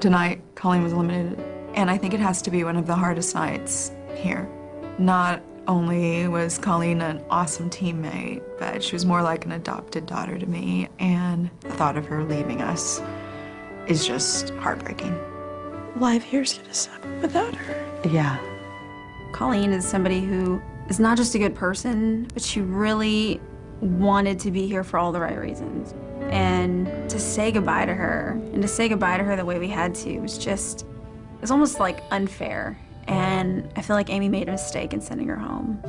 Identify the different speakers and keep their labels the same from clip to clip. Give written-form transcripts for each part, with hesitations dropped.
Speaker 1: Tonight, Colleen was eliminated, and I think it has to be one of the hardest nights here. Not only was Colleen an awesome teammate, but she was more like an adopted daughter to me, and the thought of her leaving us is just heartbreaking.
Speaker 2: Life here's gonna suck without her.
Speaker 1: Yeah.
Speaker 3: Colleen is somebody who is not just a good person, but she really wanted to be here for all the right reasons. And to say goodbye to her, and to say goodbye to her the way we had to, was just, it was almost like unfair. And I feel like Amy made a mistake in sending her home.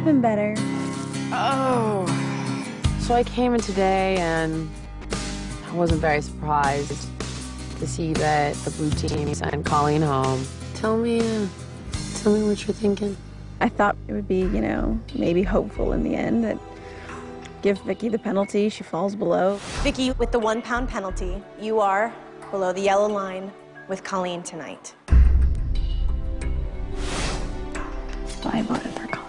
Speaker 3: Been better.
Speaker 4: Oh, so I came in today and I wasn't very surprised to see that the blue team sent Colleen home. Tell me what you're thinking.
Speaker 3: I thought it would be, you know, maybe hopeful in the end that give Vicky the penalty, she falls below.
Speaker 2: Vicky, with the 1 pound penalty, you are below the yellow line with Colleen tonight.
Speaker 3: So I voted for Colleen.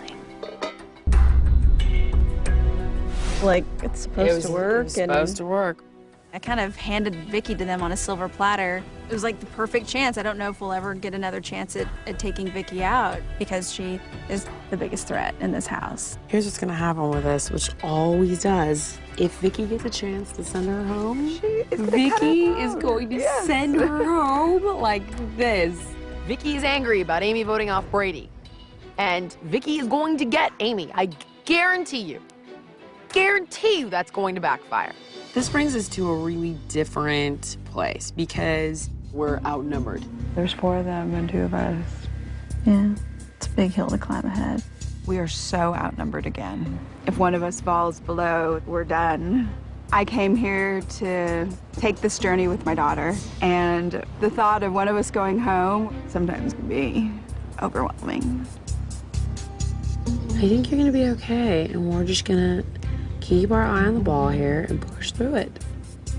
Speaker 3: Like, it's supposed to work.
Speaker 4: It was supposed to work.
Speaker 3: I kind of handed Vicky to them on a silver platter. It was like the perfect chance. I don't know if we'll ever get another chance at taking Vicky out because she is the biggest threat in this house.
Speaker 4: Here's what's gonna happen with this, which always does. If Vicky gets a chance to send her home, Vicky is going to send her home like this. Vicky is angry about Amy voting off Brady. And Vicky is going to get Amy. I guarantee you that's going to backfire. This brings us to a really different place because we're outnumbered.
Speaker 1: There's 4 of them and 2 of us.
Speaker 3: Yeah, it's a big hill to climb ahead.
Speaker 1: We are so outnumbered again. If one of us falls below, we're done. I came here to take this journey with my daughter, and the thought of one of us going home sometimes can be overwhelming.
Speaker 4: I think you're gonna be okay, and we're just gonna keep our eye on the ball here and push through it.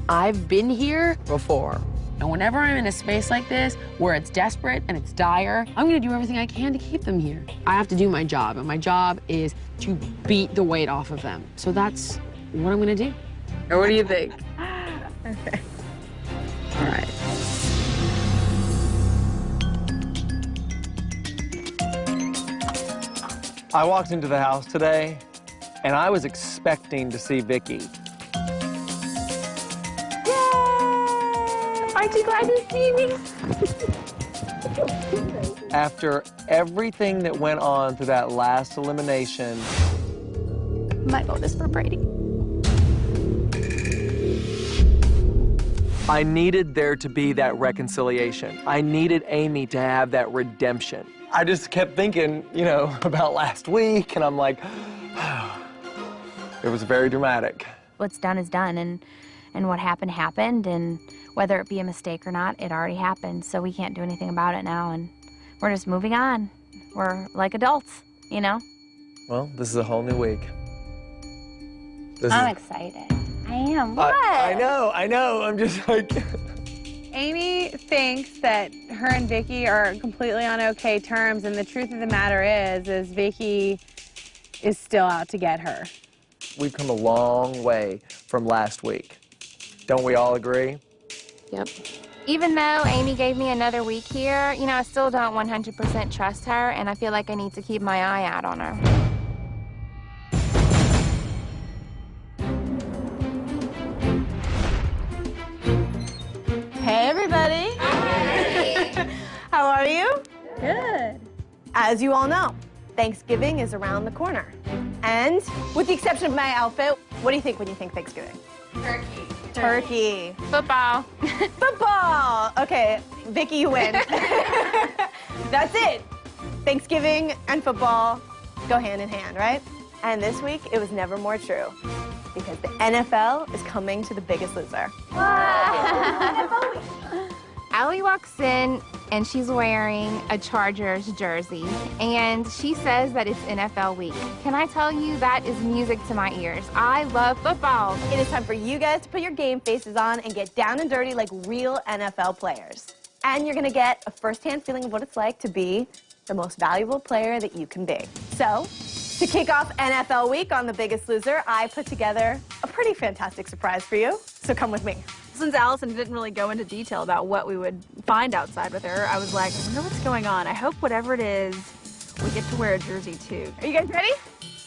Speaker 4: I've been here before, and whenever I'm in a space like this, where it's desperate and it's dire, I'm gonna do everything I can to keep them here. I have to do my job, and my job is to beat the weight off of them. So that's what I'm gonna do. Or what do you think?
Speaker 3: Okay.
Speaker 4: All right.
Speaker 5: I walked into the house today, and I was expecting to see Vicky.
Speaker 3: Yay! Aren't you glad to see me?
Speaker 5: After everything that went on through that last elimination,
Speaker 3: My vote is for Brady.
Speaker 5: I needed there to be that reconciliation. I needed Amy to have that redemption. I just kept thinking, you know, about last week, and I'm like, it was very dramatic.
Speaker 6: What's done is done, and what happened happened, and whether it be a mistake or not, it already happened, so we can't do anything about it now, and we're just moving on. We're like adults, you know?
Speaker 5: Well, this is a whole new week.
Speaker 6: I'm excited. I am. What?
Speaker 5: I know, I'm just like...
Speaker 7: Amy thinks that her and Vicky are completely on okay terms, and the truth of the matter is Vicky is still out to get her.
Speaker 5: We've come a long way from last week. Don't we all agree?
Speaker 4: Yep.
Speaker 6: Even though Amy gave me another week here, you know, I still don't 100% trust her, and I feel like I need to keep my eye out on her.
Speaker 2: Hey, everybody. Hi. How are you?
Speaker 3: Good.
Speaker 2: As you all know, Thanksgiving is around the corner. And with the exception of my outfit, what do you think when you think Thanksgiving? Turkey.
Speaker 6: Football.
Speaker 2: Football. Okay, Vicky, you win. That's it. Thanksgiving and football go hand in hand, right? And this week, it was never more true. Because the NFL is coming to the Biggest Loser.
Speaker 6: Allie walks in,
Speaker 8: and she's wearing a Chargers jersey, and she says that it's NFL week. Can I tell you, that is music to my ears. I love football.
Speaker 2: It is time for you guys to put your game faces on and get down and dirty like real NFL players. And you're gonna get a first-hand feeling of what it's like to be the most valuable player that you can be. So, to kick off NFL week on The Biggest Loser, I put together a pretty fantastic surprise for you. So come with me.
Speaker 3: Since Allison didn't really go into detail about what we would find outside with her, I was like, I wonder what's going on. I hope whatever it is, we get to wear a jersey too.
Speaker 2: Are you guys ready?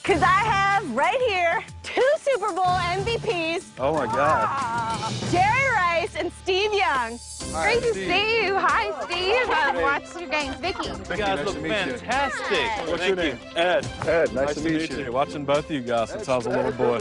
Speaker 2: Because I have right here 2 Super Bowl MVPs.
Speaker 9: Oh my gosh.
Speaker 2: Jerry Rice and Steve Young.
Speaker 8: Great to see you. Hi, Steve. I've watched your games. Vicky.
Speaker 9: You guys look fantastic.
Speaker 10: What's your name?
Speaker 9: Ed.
Speaker 10: Ed, nice to meet you.
Speaker 9: Watching both of you guys since I was a little boy.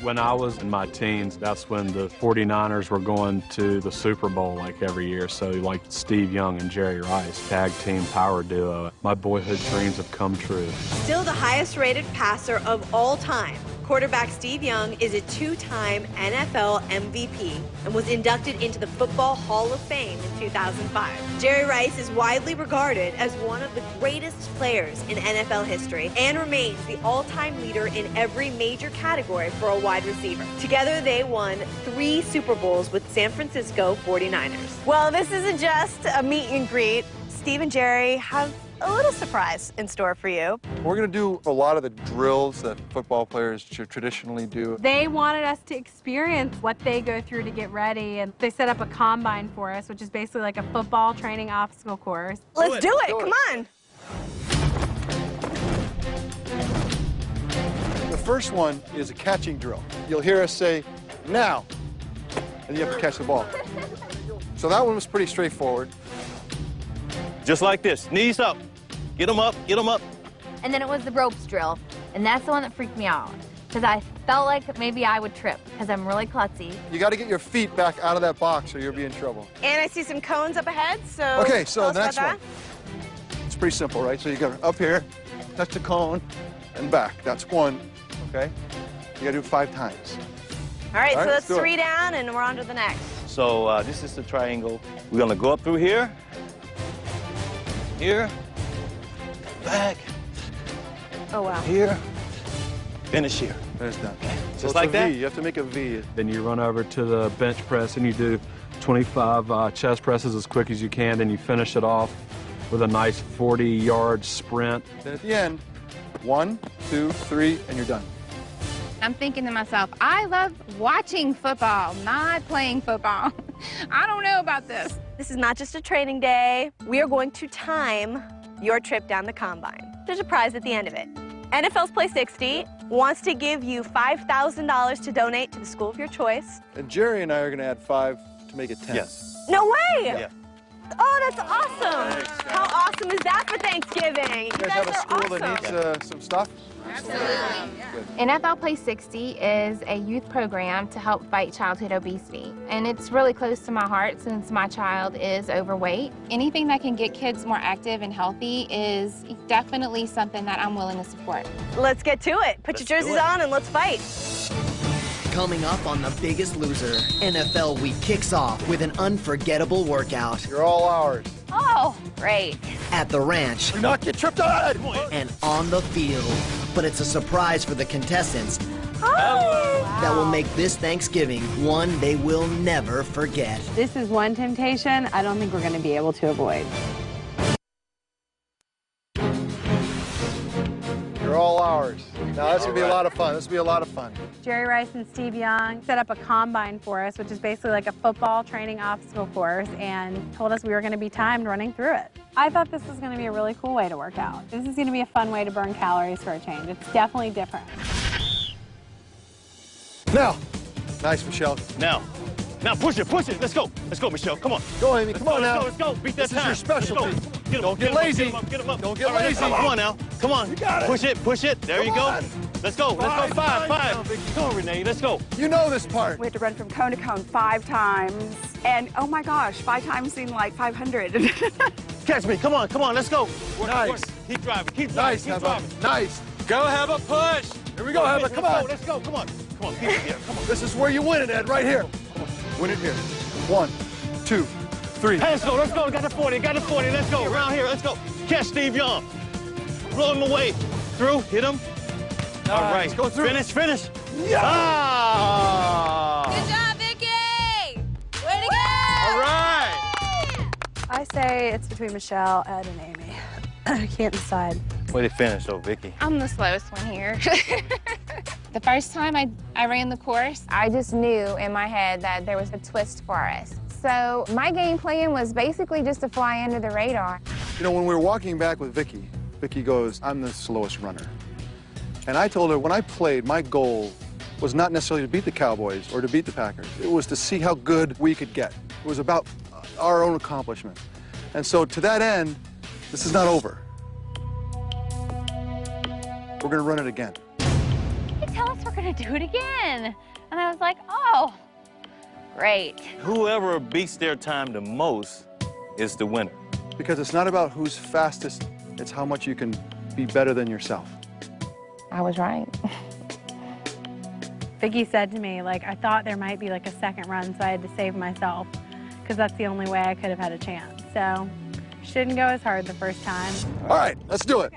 Speaker 9: When I was in my teens, that's when the 49ers were going to the Super Bowl like every year. So like Steve Young and Jerry Rice, tag team power duo. My boyhood dreams have come true.
Speaker 11: Still the highest rated passer of all time. Quarterback Steve Young is a 2-time NFL MVP and was inducted into the Football Hall of Fame in 2005. Jerry Rice is widely regarded as one of the greatest players in NFL history and remains the all-time leader in every major category for a wide receiver. Together, they won 3 Super Bowls with San Francisco 49ers.
Speaker 2: Well, this isn't just a meet and greet. Steve and Jerry have a little surprise in store for you.
Speaker 10: We're going to do a lot of the drills that football players traditionally do.
Speaker 7: They wanted us to experience what they go through to get ready, and they set up a combine for us, which is basically like a football training obstacle course.
Speaker 2: Let's do it. Come on.
Speaker 10: The first one is a catching drill. You'll hear us say, now, and you have to catch the ball. So that one was pretty straightforward.
Speaker 9: Just like this, knees up. Get them up, get them up.
Speaker 6: And then it was the ropes drill, and that's the one that freaked me out because I felt like maybe I would trip because I'm really klutzy.
Speaker 10: You got to get your feet back out of that box or you'll be in trouble.
Speaker 2: And I see some cones up ahead, so
Speaker 10: Okay, so the next
Speaker 2: one.
Speaker 10: one. It's pretty simple, right? So you go up here, touch the cone, and back. That's one, okay? You got to do it 5 times.
Speaker 2: All right, so
Speaker 10: let's
Speaker 2: that's
Speaker 10: do it.
Speaker 2: 3 down, and we're on to the next.
Speaker 9: So this is the triangle. We're gonna go up through here. Here. Back.
Speaker 2: Oh, wow.
Speaker 9: Here. Finish here.
Speaker 10: There's done.
Speaker 9: Just
Speaker 10: So it's
Speaker 9: like
Speaker 10: a
Speaker 9: that?
Speaker 10: V. You have to make a V.
Speaker 9: Then you run over to the bench press and you do 25 chest presses as quick as you can. Then you finish it off with a nice 40-yard sprint.
Speaker 10: Then at the end, 1, 2, 3, and you're done.
Speaker 8: I'm thinking to myself, I love watching football, not playing football. I don't know about this.
Speaker 2: This is not just a training day. We are going to time your trip down the combine. There's a prize at the end of it. NFL's Play 60 wants to give you $5,000 to donate to the school of your choice.
Speaker 10: And Jerry and I are going to add 5 to make it 10.
Speaker 9: Yes.
Speaker 2: No way!
Speaker 9: Yeah.
Speaker 2: Oh, that's awesome! How awesome is that for Thanksgiving?
Speaker 10: You guys have a school that needs some stuff?
Speaker 8: NFL Play 60 is a youth program to help fight childhood obesity. And it's really close to my heart since my child is overweight. Anything that can get kids more active and healthy is definitely something that I'm willing to support.
Speaker 2: Let's get to it. Put your jerseys on and let's fight.
Speaker 12: Coming up on The Biggest Loser, NFL Week kicks off with an unforgettable workout.
Speaker 10: You're all ours.
Speaker 6: Oh, great.
Speaker 12: At the ranch.
Speaker 10: Do not get tripped on!
Speaker 12: And on the field. But it's a surprise for the contestants that will make this Thanksgiving one they will never forget.
Speaker 7: This is one temptation I don't think we're going to be able to avoid.
Speaker 10: You're all ours. Now, that's going to be a lot of fun. This will be a lot of fun.
Speaker 7: Jerry Rice and Steve Young set up a combine for us, which is basically like a football training obstacle course, and told us we were going to be timed running through it. I thought this was going to be a really cool way to work out. This is going to be a fun way to burn calories for a change. It's definitely different.
Speaker 10: Now. Nice, Michelle.
Speaker 9: Now. Now push it, push it. Let's go. Let's go, Michelle. Come on.
Speaker 10: Go, Amy. Come on now.
Speaker 9: Let's go. Beat that
Speaker 10: This is your specialty.
Speaker 9: Get
Speaker 10: Don't get lazy.
Speaker 9: Get him up.
Speaker 10: Don't get
Speaker 9: All right,
Speaker 10: lazy.
Speaker 9: Come on now. Come on.
Speaker 10: You got it.
Speaker 9: Push it, push it. There you go.
Speaker 10: on.
Speaker 9: Let's go. Let's go. Five. Come on, Renee. Let's go.
Speaker 10: You know this part.
Speaker 13: We had to run from cone to cone 5 times. And oh my gosh, 5 times seemed like 500.
Speaker 9: Catch me. Come on. Come on. Let's go.
Speaker 10: Nice.
Speaker 9: Keep driving. Keep driving.
Speaker 10: Nice,
Speaker 9: Keep
Speaker 10: Heba.
Speaker 9: driving.
Speaker 10: Nice.
Speaker 9: Go, Heba. Push.
Speaker 10: Here we go, Heba. Come on.
Speaker 9: Let's go. Come on. Come on. Keep it here. Come on.
Speaker 10: This is where you win it, Ed, right here. Win it here. 1, 2, 3.
Speaker 14: Hey, let's go, got the 40, let's go, around here, let's go. Catch Steve Young. Blow him away. Through, hit him. All right,
Speaker 10: let's go through.
Speaker 14: Finish.
Speaker 10: Yeah!
Speaker 14: Ah!
Speaker 6: Good job, Vicky! Way to go!
Speaker 14: All right!
Speaker 7: I say it's between Michelle, Ed, and Amy. I can't decide.
Speaker 14: Way to finish, though, Vicky.
Speaker 8: I'm the slowest one here. The first time I ran the course, I just knew in my head that there was a twist for us. So my game plan was basically just to fly under the radar.
Speaker 10: You know, when we were walking back with Vicky, Vicky goes, I'm the slowest runner. And I told her when I played, my goal was not necessarily to beat the Cowboys or to beat the Packers. It was to see how good we could get. It was about our own accomplishment. And so to that end, this is not over. We're going to run it again.
Speaker 6: You tell us we're gonna do it again. And I was like, oh, great.
Speaker 14: Whoever beats their time the most is the winner.
Speaker 10: Because it's not about who's fastest, it's how much you can be better than yourself.
Speaker 8: I was right.
Speaker 7: Vicky said to me, like, I thought there might be like a second run, so I had to save myself, because that's the only way I could have had a chance. So, she didn't go as hard the first time.
Speaker 10: All right, let's do it.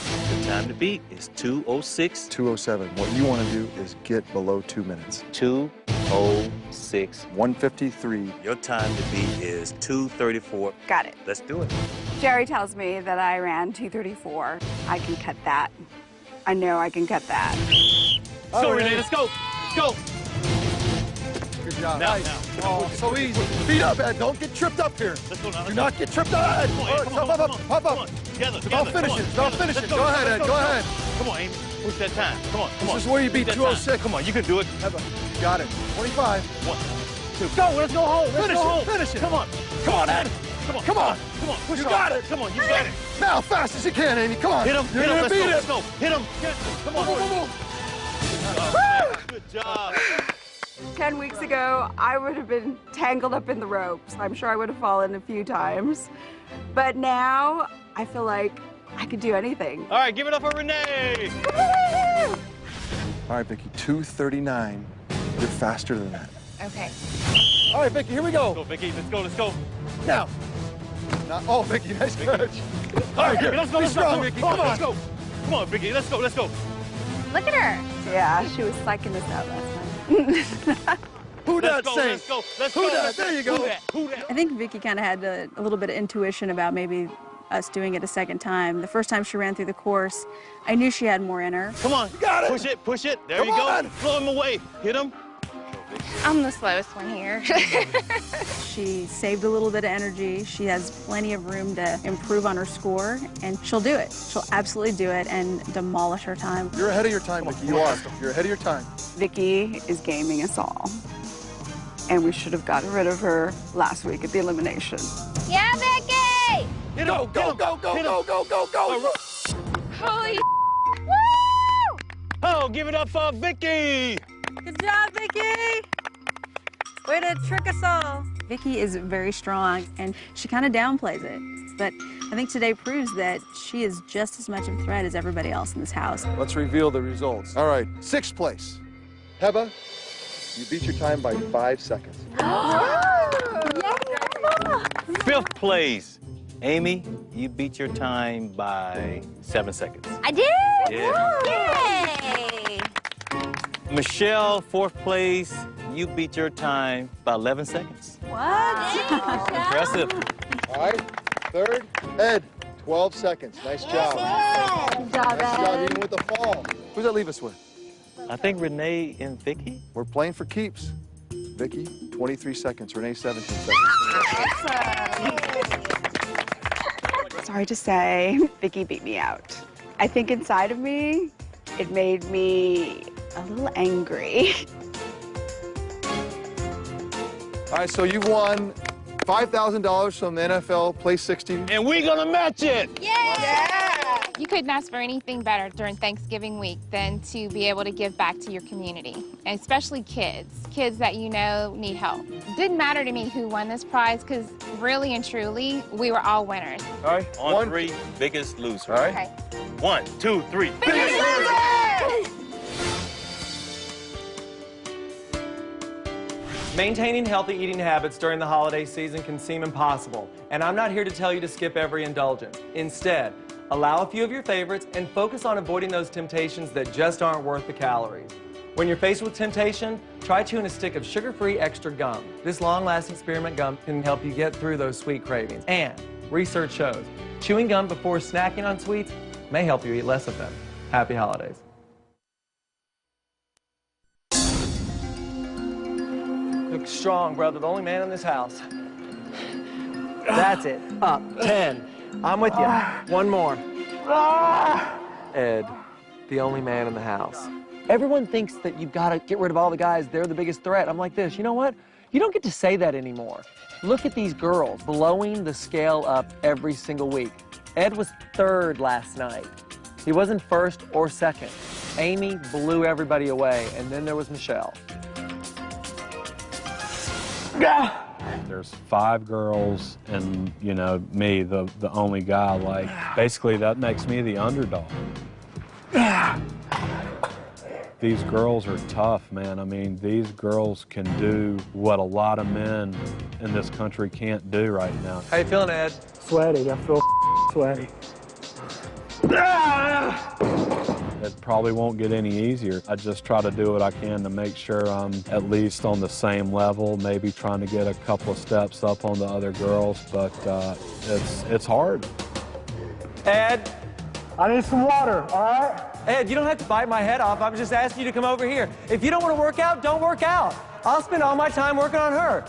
Speaker 14: The time to beat is 2:06.
Speaker 10: 2:07. What you want to do is get below 2 minutes.
Speaker 14: 2:06.
Speaker 10: 1:53.
Speaker 14: Your time to beat is 2:34.
Speaker 13: Got it.
Speaker 14: Let's do it.
Speaker 13: Jerry tells me that I ran 2:34. I can cut that. I know I can cut that.
Speaker 14: Let's go, Renee, let's go. Let's go.
Speaker 10: Good job.
Speaker 14: Now.
Speaker 10: Oh, so easy. Feet up, Ed. Don't get tripped up here.
Speaker 14: Let's go now.
Speaker 10: Do not get tripped up, Ed.
Speaker 14: Come on,
Speaker 10: All right,
Speaker 14: come on,
Speaker 10: hop up.
Speaker 14: Together,
Speaker 10: Don't finish it. Don't finish it. Go ahead, Ed. Go ahead.
Speaker 14: Come on, Amy. Push that time. Come on.
Speaker 10: This is where you beat 2:06.
Speaker 14: Come on, you can do it.
Speaker 10: Got it. 25.
Speaker 14: 1, 2. Go, let's go home.
Speaker 10: Finish it. Finish it.
Speaker 14: Come on.
Speaker 10: Come on, Ed.
Speaker 14: Come on.
Speaker 10: Come on.
Speaker 14: Push
Speaker 10: You
Speaker 14: hard.
Speaker 10: got it.
Speaker 14: Come on, you got it.
Speaker 10: Now, fast as you can, Amy. Come on.
Speaker 14: Hit him.
Speaker 10: You're going to beat
Speaker 14: Let's
Speaker 10: it.
Speaker 14: go. Hit him. Come on.
Speaker 10: Move.
Speaker 14: Good job.
Speaker 13: 10 weeks ago, I would have been tangled up in the ropes. I'm sure I would have fallen a few times. But now, I feel like I could do anything.
Speaker 14: All right, give it up for Renee.
Speaker 10: All right, Vicky, 2:39. You're faster than that.
Speaker 8: Okay.
Speaker 10: All right, Vicky, here we go.
Speaker 14: Let's go, Vicky. Let's go.
Speaker 10: Now. Oh, Vicky, nice catch. All right, here.
Speaker 14: Let's go.
Speaker 10: Be strong, Vicky. Come on.
Speaker 14: Let's go. Come on, Vicky. Let's go.
Speaker 6: Look at her.
Speaker 13: Yeah, she was psyching us out last time.
Speaker 10: Who that say?
Speaker 14: Let's go.
Speaker 10: Who that? There you go.
Speaker 14: Who that?
Speaker 3: I think Vicky kind of had a little bit of intuition about maybe us doing it a second time. The first time she ran through the course, I knew she had more in her.
Speaker 14: Come on.
Speaker 10: You got it.
Speaker 14: Push it. There
Speaker 10: Come
Speaker 14: you go.
Speaker 10: on.
Speaker 14: Blow him away. Hit him.
Speaker 8: I'm the slowest one here.
Speaker 3: She saved a little bit of energy. She has plenty of room to improve on her score, and she'll do it. She'll absolutely do it and demolish her time.
Speaker 10: You're ahead of your time, Vicky. You are. You're ahead of your time.
Speaker 13: Vicky is gaming us all. And we should have gotten rid of her last week at the elimination.
Speaker 6: Yeah, Vicky!
Speaker 14: Hit him.
Speaker 10: Go.
Speaker 6: Holy woo!
Speaker 14: Oh, give it up for Vicky.
Speaker 7: Good job, Vicky! Way to trick us all.
Speaker 3: Vicky is very strong, and she kind of downplays it. But I think today proves that she is just as much of a threat as everybody else in this house.
Speaker 10: Let's reveal the results. All right, 6th place. Heba, you beat your time by 5 seconds.
Speaker 14: 5th place. Amy, you beat your time by 7 seconds.
Speaker 6: I did?
Speaker 14: Yeah.
Speaker 6: Yay!
Speaker 14: Michelle, 4th place. You beat your time by 11 seconds.
Speaker 6: What?
Speaker 14: Impressive.
Speaker 10: All right, 3rd, Ed, 12 seconds. Nice job.
Speaker 6: Good job,
Speaker 10: Nice job,
Speaker 6: Ed.
Speaker 10: even with the fall. Who's that leave us with?
Speaker 14: I think Renee and Vicky.
Speaker 10: We're playing for keeps. Vicky, 23 seconds. Renee, 17 seconds.
Speaker 13: Sorry to say, Vicky beat me out. I think inside of me, it made me a little angry.
Speaker 10: All right, so you've won $5,000 from the NFL Play 60.
Speaker 14: And we're gonna match it.
Speaker 8: Yeah! You couldn't ask for anything better during Thanksgiving week than to be able to give back to your community, and especially kids that you know need help. It didn't matter to me who won this prize, because really and truly, we were all winners.
Speaker 10: All right,
Speaker 14: On 3, Biggest Loser.
Speaker 10: All right.
Speaker 8: Okay.
Speaker 14: 1, 2, 3.
Speaker 6: Biggest Loser!
Speaker 5: Maintaining healthy eating habits during the holiday season can seem impossible, and I'm not here to tell you to skip every indulgence. Instead, allow a few of your favorites and focus on avoiding those temptations that just aren't worth the calories. When you're faced with temptation, try chewing a stick of sugar-free extra gum. This long-lasting spearmint gum can help you get through those sweet cravings. And research shows, chewing gum before snacking on sweets may help you eat less of them. Happy holidays. Look strong, brother. The only man in this house. That's it. Up. 10. I'm with you. One more. Ed, the only man in the house. Everyone thinks that you've got to get rid of all the guys. They're the biggest threat. I'm like this. You know what? You don't get to say that anymore. Look at these girls blowing the scale up every single week. Ed was 3rd last night. He wasn't 1st or 2nd. Amy blew everybody away, and then there was Michelle.
Speaker 9: There's 5 girls and, you know, me, the only guy. Like, basically, that makes me the underdog. These girls are tough, man. I mean, these girls can do what a lot of men in this country can't do right now.
Speaker 5: How you feeling, Ed?
Speaker 15: Sweaty. I feel sweaty.
Speaker 9: It probably won't get any easier. I just try to do what I can to make sure I'm at least on the same level, maybe trying to get a couple of steps up on the other girls, but it's hard.
Speaker 5: Ed?
Speaker 15: I need some water, all right?
Speaker 5: Ed, you don't have to bite my head off. I'm just asking you to come over here. If you don't want to work out, don't work out. I'll spend all my time working on her.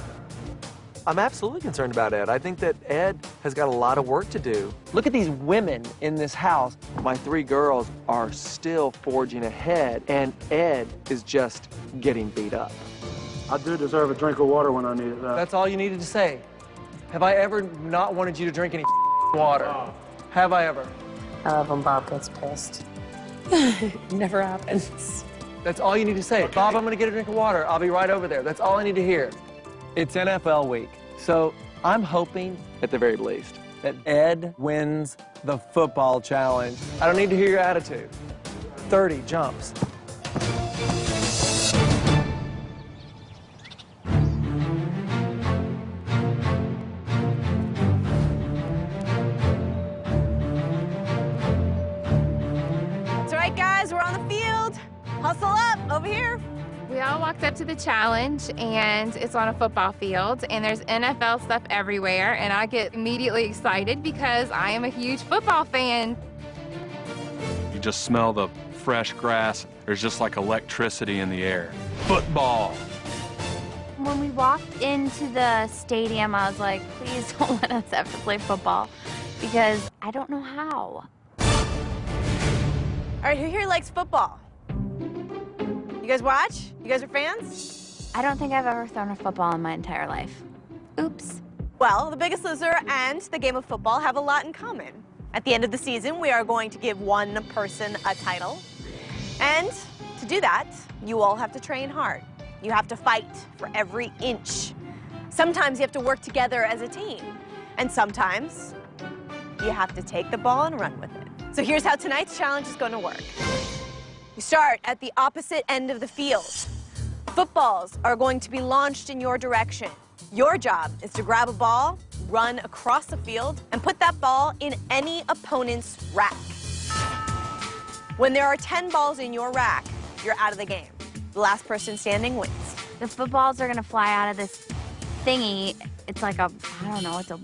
Speaker 5: I'm absolutely concerned about Ed. I think that Ed has got a lot of work to do. Look at these women in this house. My 3 girls are still forging ahead, and Ed is just getting beat up.
Speaker 15: I do deserve a drink of water when I needed that.
Speaker 5: That's all you needed to say. Have I ever not wanted you to drink any water? Have I ever?
Speaker 4: I love when Bob gets pissed. Never happens.
Speaker 5: That's all you need to say. Okay. Bob, I'm gonna get a drink of water. I'll be right over there. That's all I need to hear. It's NFL week, so I'm hoping, at the very least, that Ed wins the football challenge. I don't need to hear your attitude. 30 jumps.
Speaker 2: That's right, guys, we're on the field. Hustle up, over here.
Speaker 8: We all walked up to the challenge, and it's on a football field, and there's NFL stuff everywhere, and I get immediately excited because I am a huge football fan.
Speaker 9: You just smell the fresh grass. There's just like electricity in the air. Football.
Speaker 6: When we walked into the stadium, I was like, please don't let us have to play football because I don't know how.
Speaker 2: All right, who here likes football? You guys watch? You guys are fans?
Speaker 6: I don't think I've ever thrown a football in my entire life. Oops.
Speaker 2: Well, The Biggest Loser and the game of football have a lot in common. At the end of the season, we are going to give one person a title. And to do that, you all have to train hard. You have to fight for every inch. Sometimes you have to work together as a team. And sometimes you have to take the ball and run with it. So here's how tonight's challenge is going to work. You start at the opposite end of the field. Footballs are going to be launched in your direction. Your job is to grab a ball, run across the field, and put that ball in any opponent's rack. When there are 10 balls in your rack, you're out of the game. The last person standing wins.
Speaker 6: The footballs are gonna fly out of this thingy. It's like a, I don't know, it's a...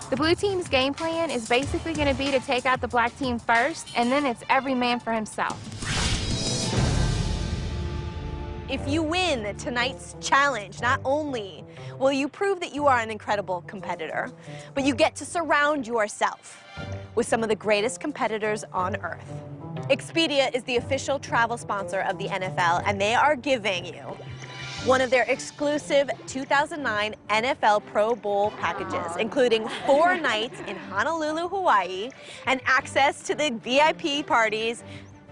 Speaker 8: The blue team's game plan is basically going to be to take out the black team first, and then it's every man for himself.
Speaker 2: If you win tonight's challenge, not only will you prove that you are an incredible competitor, but you get to surround yourself with some of the greatest competitors on earth. Expedia is the official travel sponsor of the NFL, and they are giving you one of their exclusive 2009 NFL Pro Bowl packages, including 4 nights in Honolulu, Hawaii, and access to the VIP parties,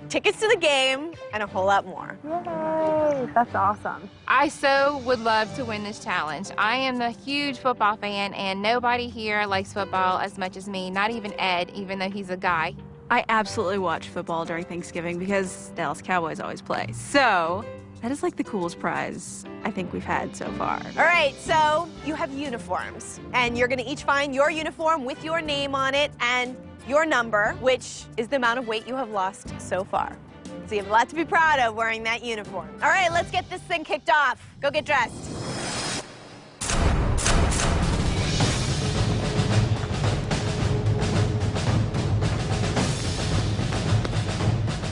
Speaker 2: tickets to the game, and a whole lot more.
Speaker 7: Yay, that's awesome.
Speaker 8: I so would love to win this challenge. I am a huge football fan, and nobody here likes football as much as me, not even Ed, even though he's a guy.
Speaker 3: I absolutely watch football during Thanksgiving because Dallas Cowboys always play. So that is like the coolest prize I think we've had so far.
Speaker 2: All right, so you have uniforms, and you're gonna each find your uniform with your name on it and your number, which is the amount of weight you have lost so far. So you have a lot to be proud of wearing that uniform. All right, let's get this thing kicked off. Go get dressed.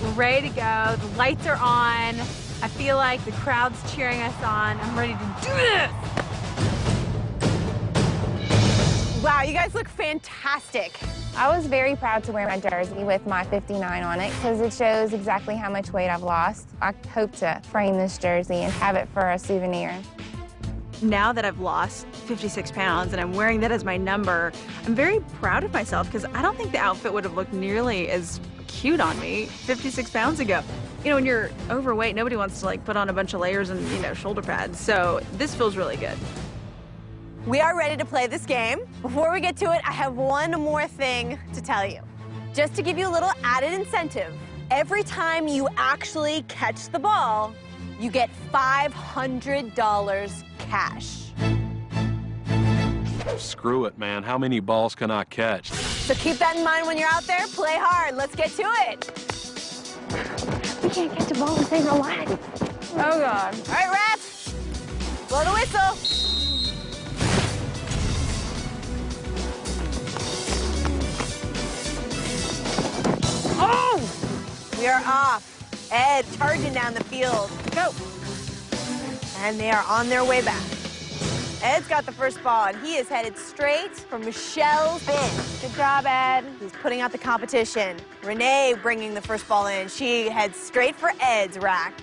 Speaker 7: We're ready to go. The lights are on. I feel like the crowd's cheering us on. I'm ready to do this.
Speaker 2: Wow, you guys look fantastic.
Speaker 8: I was very proud to wear my jersey with my 59 on it because it shows exactly how much weight I've lost. I hope to frame this jersey and have it for a souvenir.
Speaker 3: Now that I've lost 56 pounds and I'm wearing that as my number, I'm very proud of myself because I don't think the outfit would have looked nearly as cute on me 56 pounds ago. You know, when you're overweight, nobody wants to like put on a bunch of layers and, you know, shoulder pads. So this feels really good.
Speaker 2: We are ready to play this game. Before we get to it, I have one more thing to tell you. Just to give you a little added incentive, every time you actually catch the ball, you get $500 cash.
Speaker 9: Screw it, man. How many balls can I catch?
Speaker 2: So keep that in mind when you're out there. Play hard. Let's get to it.
Speaker 8: We can't catch a ball and save our lives.
Speaker 2: Oh, God. All right, ref. Blow the whistle. Oh! We are off. Ed charging down the field. Go. And they are on their way back. Ed's got the first ball, and he is headed straight for Michelle's bin. Good job, Ed. He's putting out the competition. Renee bringing the first ball in. She heads straight for Ed's rack.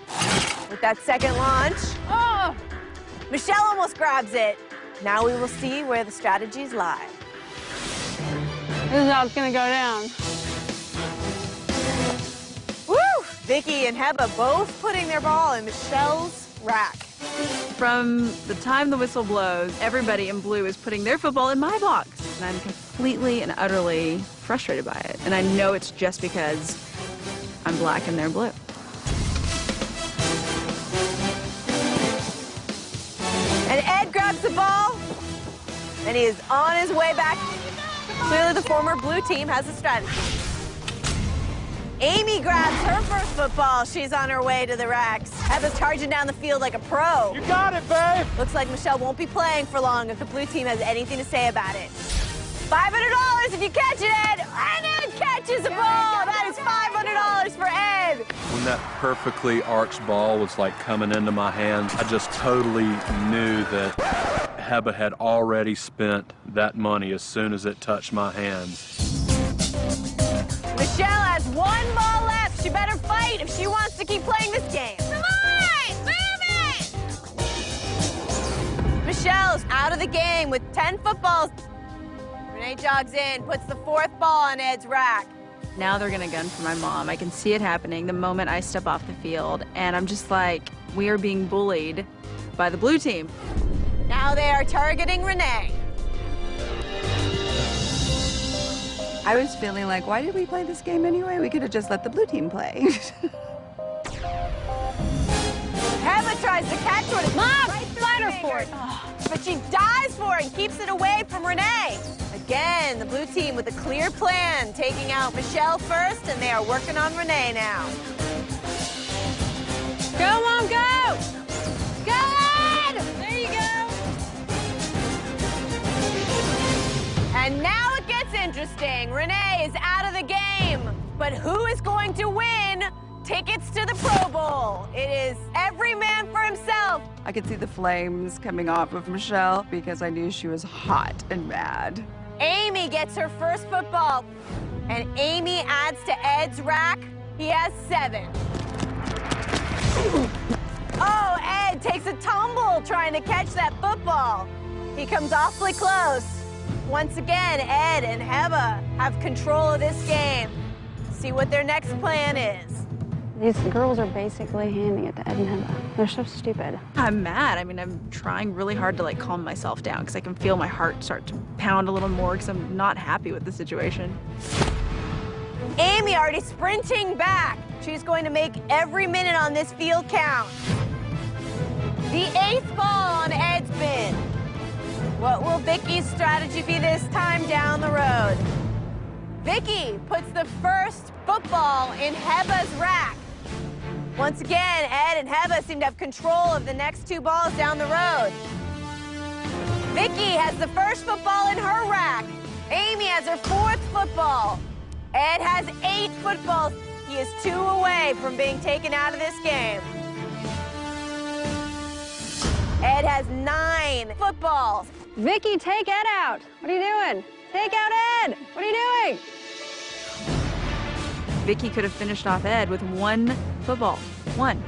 Speaker 2: With that second launch, oh! Michelle almost grabs it. Now we will see where the strategies lie.
Speaker 7: This is how it's gonna go down.
Speaker 2: Woo! Vicky and Heba both putting their ball in Michelle's rack.
Speaker 3: From the time the whistle blows, everybody in blue is putting their football in my box. And I'm completely and utterly frustrated by it. And I know it's just because I'm black and they're blue.
Speaker 2: And Ed grabs the ball, and he is on his way back. Clearly the former blue team has a strategy. Amy grabs her first football. She's on her way to the racks. Heba's charging down the field like a pro.
Speaker 14: You got it, babe.
Speaker 2: Looks like Michelle won't be playing for long if the blue team has anything to say about it. $500 if you catch it, Ed. And Ed catches the ball. That is $500 for Ed.
Speaker 9: When that perfectly arched ball was like coming into my hands, I just totally knew that Heba had already spent that money as soon as it touched my hands.
Speaker 2: Michelle has one ball left. She better fight if she wants to keep playing this game. Come on, move it! Michelle's out of the game with 10 footballs. Renee jogs in, puts the fourth ball on Ed's rack.
Speaker 3: Now they're gonna gun for my mom. I can see it happening the moment I step off the field. And I'm just like, we are being bullied by the blue team.
Speaker 2: Now they are targeting Renee.
Speaker 13: I was feeling like, why did we play this game anyway? We could have just let the blue team play.
Speaker 2: Heba tries to catch one.
Speaker 7: Mom,
Speaker 2: right
Speaker 7: slide her for it.
Speaker 2: But she dives for it and keeps it away from Renee. Again, the blue team with a clear plan, taking out Michelle first, and they are working on Renee now.
Speaker 7: Go, Mom, go!
Speaker 2: Go, Ed!
Speaker 7: There you go.
Speaker 2: And now it gets interesting. Renee is out of the game. But who is going to win tickets to the Pro Bowl? It is every man for himself.
Speaker 13: I could see the flames coming off of Michelle because I knew she was hot and mad.
Speaker 2: Amy gets her first football. And Amy adds to Ed's rack. He has 7. Oh, Ed takes a tumble trying to catch that football. He comes awfully close. Once again, Ed and Heba have control of this game. See what their next plan is.
Speaker 7: These girls are basically handing it to Ed and Heba. They're so stupid.
Speaker 3: I'm mad. I mean, I'm trying really hard to like calm myself down because I can feel my heart start to pound a little more because I'm not happy with the situation.
Speaker 2: Amy already sprinting back. She's going to make every minute on this field count. The 8th ball on Ed's bin. What will Vicky's strategy be this time down the road? Vicky puts the first football in Heba's rack. Once again, Ed and Heba seem to have control of the next 2 balls down the road. Vicky has the first football in her rack. Amy has her 4th football. Ed has 8 footballs. He is 2 away from being taken out of this game. Ed has 9 footballs.
Speaker 7: Vicky, take Ed out. What are you doing? Take out Ed. What are you doing?
Speaker 3: Vicky could have finished off Ed with 1 football. 1.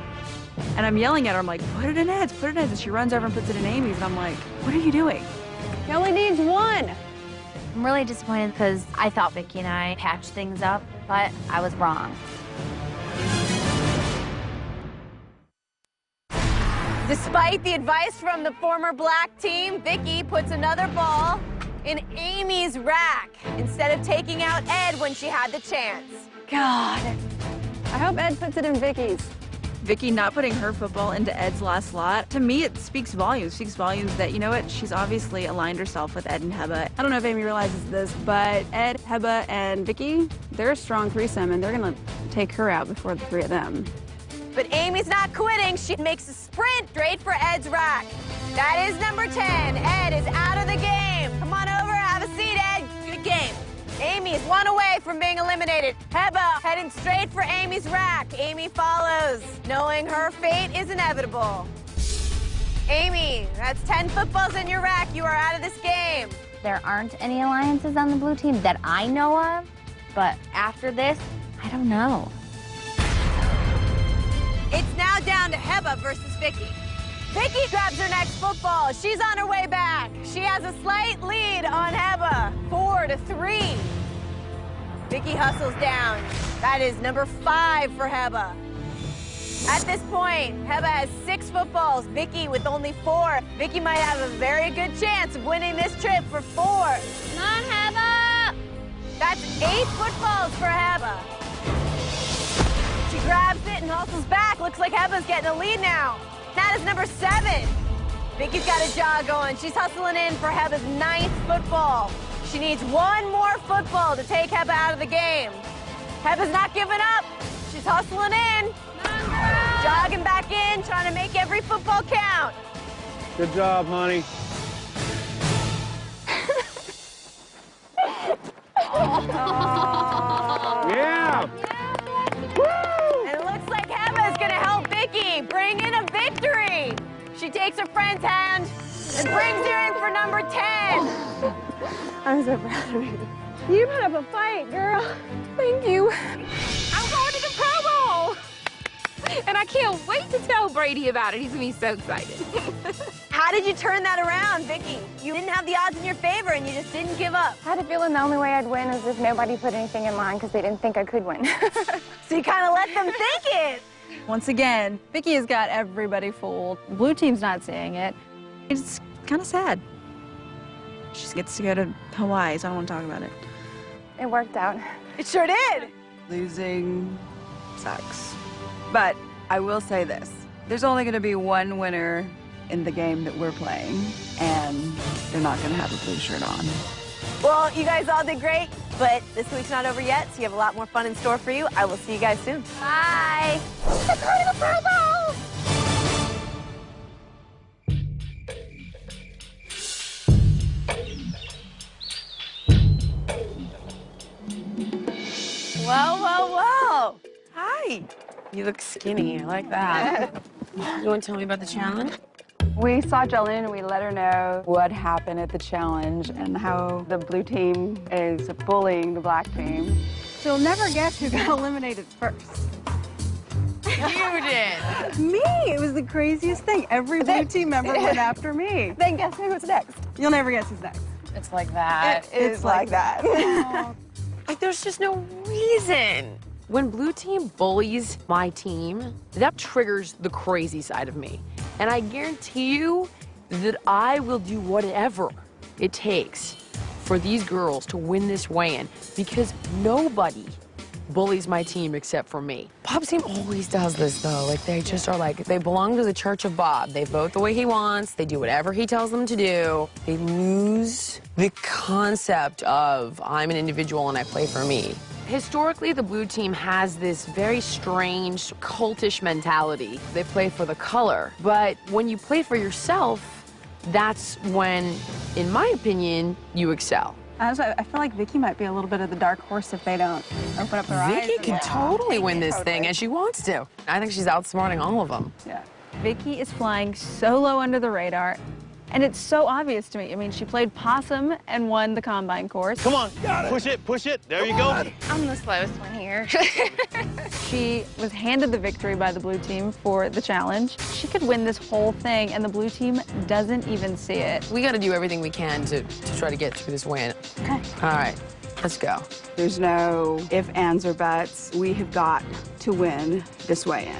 Speaker 3: And I'm yelling at her. I'm like, put it in Ed's, put it in Ed's. And she runs over and puts it in Amy's. And I'm like, what are you doing?
Speaker 7: He only needs 1.
Speaker 6: I'm really disappointed because I thought Vicky and I patched things up, but I was wrong.
Speaker 2: Despite the advice from the former black team, Vicky puts another ball in Amy's rack instead of taking out Ed when she had the chance.
Speaker 7: God. I hope Ed puts it in Vicky's.
Speaker 3: Vicky not putting her football into Ed's last slot, to me it speaks volumes. It speaks volumes that, you know what, she's obviously aligned herself with Ed and Heba. I don't know if Amy realizes this, but Ed, Heba, and Vicky, they're a strong threesome, and they're gonna take her out before the 3 of them.
Speaker 2: But Amy's not quitting. She makes a sprint straight for Ed's rack. That is number 10. Ed is out of the game. Come on over, have a seat, Ed. Good game. Amy is 1 away from being eliminated. Heba heading straight for Amy's rack. Amy follows, knowing her fate is inevitable. Amy, that's 10 footballs in your rack. You are out of this game.
Speaker 6: There aren't any alliances on the blue team that I know of, but after this, I don't know.
Speaker 2: It's now down to Heba versus Vicky. Vicky grabs her next football. She's on her way back. She has a slight lead on Heba, 4-3. Vicky hustles down. That is number 5 for Heba. At this point, Heba has 6 footballs, Vicky with only 4. Vicky might have a very good chance of winning this trip for 4.
Speaker 6: Come on, Heba!
Speaker 2: That's 8 footballs for Heba. She grabs it and hustles back. Looks like Heba's getting a lead now. That is number 7. Vicky's got a jog going. She's hustling in for Heba's 9th football. She needs 1 more football to take Heba out of the game. Heba's not giving up. She's hustling in. Jogging back in, trying to make every football count.
Speaker 15: Good job, honey. Yeah!
Speaker 2: And it looks like Heba is going to help Vicky bring in a victory. She takes her friend's hand and brings her in for number 10.
Speaker 7: I'm so proud of you. You put up a fight, girl. Thank you.
Speaker 4: I'm going to the Pro Bowl! And I can't wait to tell Brady about it. He's gonna be so excited.
Speaker 2: How did you turn that around, Vicky? You didn't have the odds in your favor and you just didn't give up.
Speaker 8: I had a feeling the only way I'd win is if nobody put anything in line because they didn't think I could win.
Speaker 2: So you kind of let them think it.
Speaker 3: Once again, Vicky has got everybody fooled. Blue team's not seeing it. It's kind of sad. She gets to go to Hawaii, so I don't want to talk about it.
Speaker 8: It worked out.
Speaker 2: It sure did.
Speaker 13: Losing sucks. But I will say this. There's only going to be 1 winner in the game that we're playing, and they're not going to have a blue shirt on.
Speaker 2: Well, you guys all did great, but this week's not over yet, so you have a lot more fun in store for you. I will see you guys soon. Bye. Let's go to the Pro Bowl. Whoa, whoa, whoa. Hi.
Speaker 4: You look skinny. I like that. You want to tell me about the challenge?
Speaker 13: We saw Jolene and we let her know what happened at the challenge and how the blue team is bullying the black team. She'll never guess who got eliminated first.
Speaker 2: You did.
Speaker 13: Me! It was the craziest thing. Every blue team member went after me. Then guess who's next? You'll never guess who's next.
Speaker 4: It's like that.
Speaker 13: It's like that.
Speaker 4: Like, there's just no reason. When blue team bullies my team, that triggers the crazy side of me. And I guarantee you that I will do whatever it takes for these girls to win this weigh-in, because nobody bullies my team except for me. Bob's team always does this, though. Like, they just are like, they belong to the Church of Bob. They vote the way he wants. They do whatever he tells them to do. They lose the concept of I'm an individual and I play for me. Historically, the blue team has this very strange, cultish mentality. They play for the color. But when you play for yourself, that's when, in my opinion, you excel.
Speaker 7: I feel like Vicky might be a little bit of the dark horse if they don't open up their eyes.
Speaker 4: Vicky can totally win this thing, and she wants to. I think she's outsmarting all of them.
Speaker 7: Yeah. Vicky is flying so low under the radar, and it's so obvious to me. I mean, she played possum and won the combine course.
Speaker 14: Come on, push it. There you go.
Speaker 8: I'm the slowest one here.
Speaker 7: She was handed the victory by the blue team for the challenge. She could win this whole thing, and the blue team doesn't even see it.
Speaker 4: We got to do everything we can to try to get through this win.
Speaker 7: Okay.
Speaker 4: All right, let's go.
Speaker 13: There's no ifs, ands, or buts. We have got to win this weigh-in.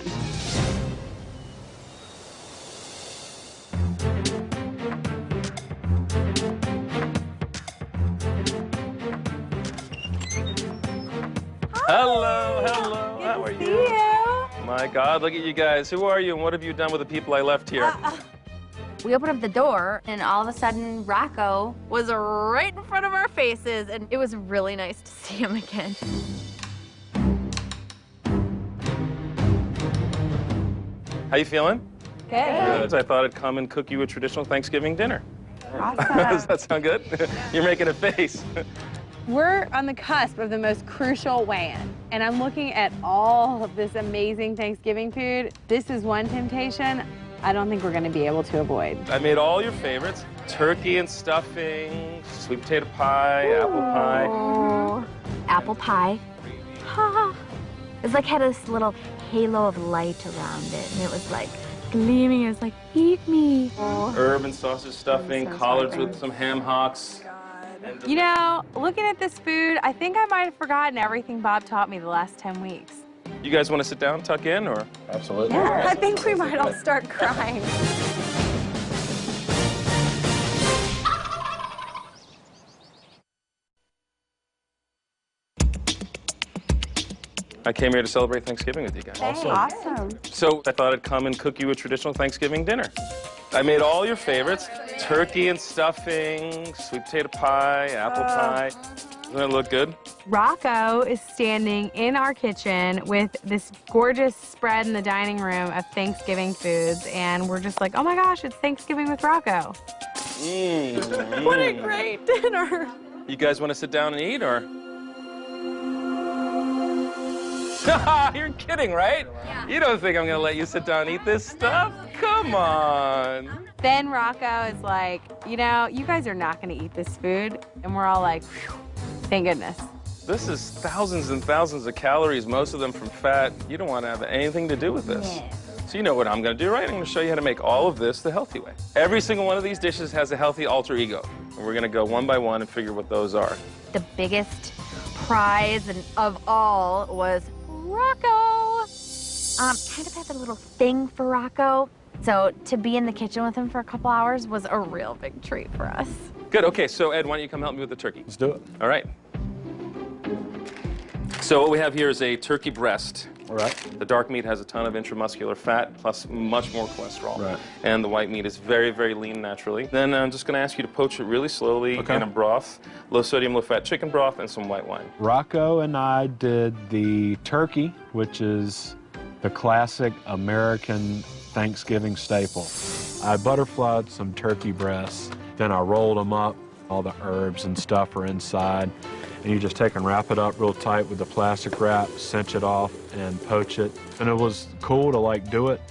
Speaker 16: Hello, how are you? My God, look at you guys. Who are you and what have you done with the people I left here?
Speaker 6: We opened up the door, and all of a sudden, Rocco was right in front of our faces, and it was really nice to see him again.
Speaker 16: How you feeling?
Speaker 7: Good.
Speaker 16: Good. I thought I'd come and cook you a traditional Thanksgiving dinner.
Speaker 7: Awesome.
Speaker 16: Does that sound good? You're making a face.
Speaker 7: We're on the cusp of the most crucial weigh-in, and I'm looking at all of this amazing Thanksgiving food. This is one temptation I don't think we're going to be able to avoid.
Speaker 16: I made all your favorites. Turkey and stuffing, sweet potato pie, apple pie.
Speaker 6: Oh, apple pie. Ha! It's like had this little halo of light around it, and it was like gleaming. It was like, eat me. Oh.
Speaker 16: Herb and sausage stuffing, collards with some ham hocks.
Speaker 7: You know, looking at this food, I think I might have forgotten everything Bob taught me the last 10 weeks.
Speaker 16: You guys want to sit down, tuck in, or? Absolutely.
Speaker 7: Yeah, I think we might all start crying.
Speaker 16: I came here to celebrate Thanksgiving with you guys.
Speaker 7: Awesome.
Speaker 16: So I thought I'd come and cook you a traditional Thanksgiving dinner. I made all your favorites. Turkey and stuffing, sweet potato pie, apple pie. Doesn't that look good?
Speaker 7: Rocco is standing in our kitchen with this gorgeous spread in the dining room of Thanksgiving foods, and we're just like, oh my gosh, it's Thanksgiving with Rocco. What a great dinner.
Speaker 16: You guys want to sit down and eat, or? You're kidding, right? Yeah. You don't think I'm going to let you sit down and eat this stuff? Come on.
Speaker 7: Then Rocco is like, you know, you guys are not going to eat this food. And we're all like, phew, thank goodness.
Speaker 16: This is thousands and thousands of calories, most of them from fat. You don't want to have anything to do with this. Yeah. So you know what I'm going to do, right? I'm going to show you how to make all of this the healthy way. Every single one of these dishes has a healthy alter ego. And we're going to go one by one and figure what those are.
Speaker 6: The biggest prize of all was Rocco. Kind of had a little thing for Rocco. So to be in the kitchen with him for a couple hours was a real big treat for us.
Speaker 16: Good, okay, so Ed, why don't you come help me with the turkey?
Speaker 9: Let's do it.
Speaker 16: All right. So what we have here is a turkey breast.
Speaker 9: All right.
Speaker 16: The dark meat has a ton of intramuscular fat, plus much more cholesterol.
Speaker 9: Right.
Speaker 16: And the white meat is very, very lean naturally. Then I'm just going to ask you to poach it really slowly in a broth, low sodium, low fat chicken broth, and some white wine.
Speaker 9: Rocco and I did the turkey, which is the classic American Thanksgiving staple. I butterflied some turkey breasts, then I rolled them up. All the herbs and stuff are inside. And you just take and wrap it up real tight with the plastic wrap, cinch it off, and poach it. And it was cool to like do it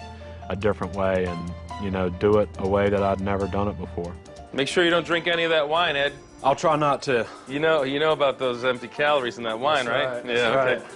Speaker 9: a different way and, you know, do it a way that I'd never done it before.
Speaker 16: Make sure you don't drink any of that wine, Ed.
Speaker 9: I'll try not to.
Speaker 16: You know about those empty calories in that wine, right?
Speaker 9: That's
Speaker 16: Yeah,
Speaker 9: right.
Speaker 16: okay.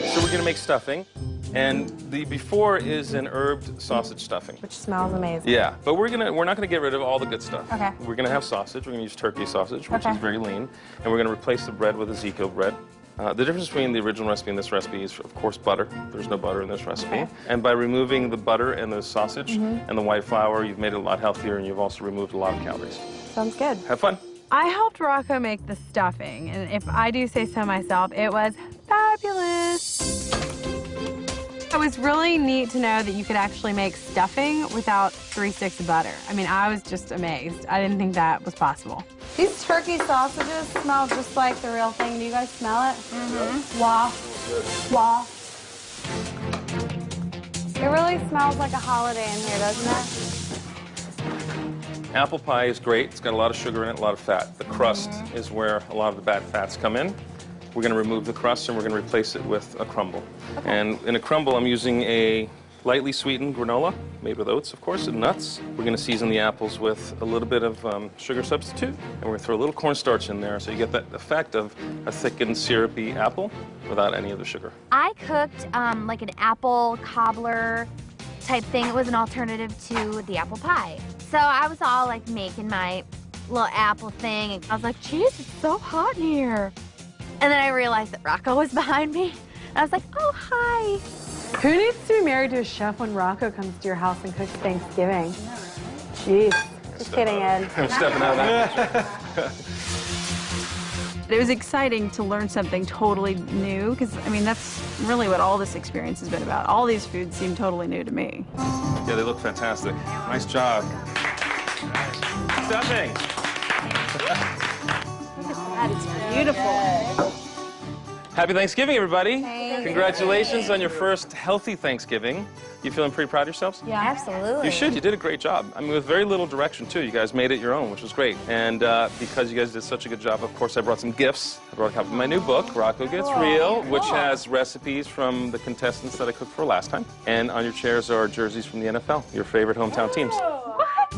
Speaker 16: So we're gonna make stuffing. And the before is an herbed sausage stuffing.
Speaker 7: Which smells amazing.
Speaker 16: Yeah, but we're not gonna get rid of all the good stuff.
Speaker 7: Okay.
Speaker 16: We're gonna have sausage. We're gonna use turkey sausage, which
Speaker 7: Okay.
Speaker 16: is very lean, and we're gonna replace the bread with Ezekiel bread. The difference between the original recipe and this recipe is, of course, butter. There's no butter in this recipe.
Speaker 7: Okay.
Speaker 16: And by removing the butter and the sausage and the white flour, you've made it a lot healthier, and you've also removed a lot of calories.
Speaker 7: Sounds good.
Speaker 16: Have fun.
Speaker 7: I helped Rocco make the stuffing, and if I do say so myself, it was fabulous. It was really neat to know that you could actually make stuffing without 3 sticks of butter. I mean, I was just amazed. I didn't think that was possible.
Speaker 3: These turkey sausages smell just like the real thing. Do you guys smell it? Mm-hmm. Waft. Waft. It really smells like a holiday in here, doesn't it?
Speaker 16: Apple pie is great. It's got a lot of sugar in it, a lot of fat. The crust is where a lot of the bad fats come in. We're going to remove the crust and we're going to replace it with a crumble. Okay. And in a crumble, I'm using a lightly sweetened granola, made with oats, of course, and nuts. We're going to season the apples with a little bit of sugar substitute, and we're going to throw a little cornstarch in there so you get that effect of a thickened, syrupy apple without any of the sugar.
Speaker 6: I cooked like an apple cobbler type thing. It was an alternative to the apple pie. So I was all like making my little apple thing, and I was like, geez, it's so hot in here. And then I realized that Rocco was behind me. And I was like, oh, hi.
Speaker 7: Who needs to be married to a chef when Rocco comes to your house and cooks Thanksgiving? Jeez. Just kidding, Ed.
Speaker 16: I'm stepping out of that.
Speaker 3: It was exciting to learn something totally new, because, I mean, that's really what all this experience has been about. All these foods seem totally new to me.
Speaker 16: Yeah, they look fantastic. Nice job. Stuffing.
Speaker 3: That is beautiful.
Speaker 16: Happy Thanksgiving, everybody. Congratulations on your first healthy Thanksgiving. You feeling pretty proud of yourselves?
Speaker 6: Yeah, absolutely.
Speaker 16: You should. You did a great job. I mean, with very little direction, too. You guys made it your own, which was great. And because you guys did such a good job, of course, I brought some gifts. I brought a copy of my new book, Rocco Gets Real, which has recipes from the contestants that I cooked for last time. And on your chairs are jerseys from the NFL, your favorite hometown teams.
Speaker 6: What?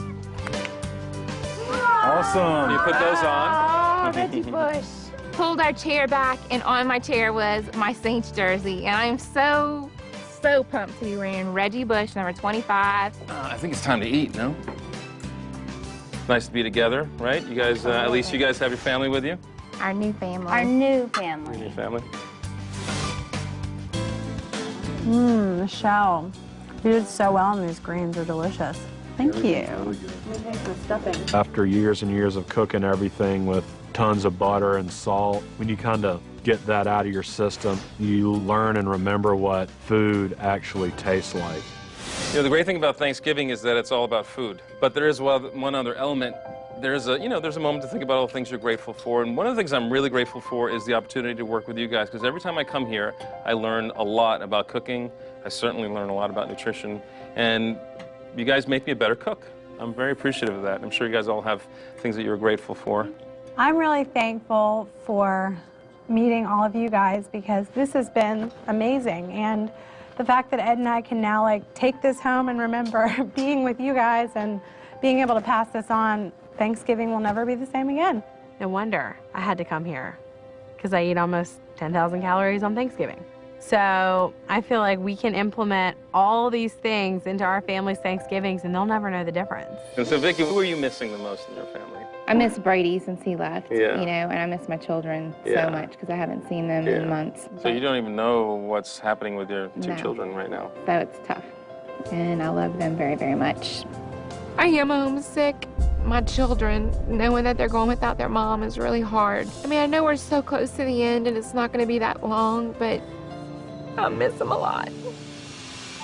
Speaker 16: Awesome. You put those on.
Speaker 6: Oh, Reggie Bush. Pulled our chair back, and on my chair was my Saints jersey. And I am so pumped to be wearing Reggie Bush, number 25.
Speaker 16: I think it's time to eat, no? Nice to be together, right? You guys, at least you guys have your family with you?
Speaker 6: Our new family.
Speaker 3: Our new family.
Speaker 16: Your family?
Speaker 7: Michelle, you did so well, and these greens are delicious.
Speaker 3: Thank you.
Speaker 9: After years and years of cooking everything with tons of butter and salt, when you kind of get that out of your system, you learn and remember what food actually tastes like.
Speaker 16: You know, the great thing about Thanksgiving is that it's all about food. But there is one other element. There's a moment to think about all the things you're grateful for. And one of the things I'm really grateful for is the opportunity to work with you guys, because every time I come here, I learn a lot about cooking. I certainly learn a lot about nutrition. And you guys make me a better cook. I'm very appreciative of that. I'm sure you guys all have things that you're grateful for.
Speaker 7: I'm really thankful for meeting all of you guys, because this has been amazing. And the fact that Ed and I can now take this home and remember being with you guys and being able to pass this on, Thanksgiving will never be the same again. No wonder I had to come here, because I eat almost 10,000 calories on Thanksgiving. So I feel like we can implement all these things into our family's Thanksgivings, and they'll never know the difference.
Speaker 16: And so, Vicki, who are you missing the most in your family?
Speaker 8: I miss Brady since he left,
Speaker 16: Yeah.
Speaker 8: you know, and I miss my children
Speaker 16: Yeah.
Speaker 8: so much because I haven't seen them
Speaker 16: Yeah.
Speaker 8: in months.
Speaker 16: So you don't even know what's happening with your two
Speaker 8: No.
Speaker 16: children right now?
Speaker 8: So it's tough, and I love them very, very much.
Speaker 17: I am homesick. My children, knowing that they're going without their mom is really hard. I mean, I know we're so close to the end and it's not going to be that long, but I miss them a lot.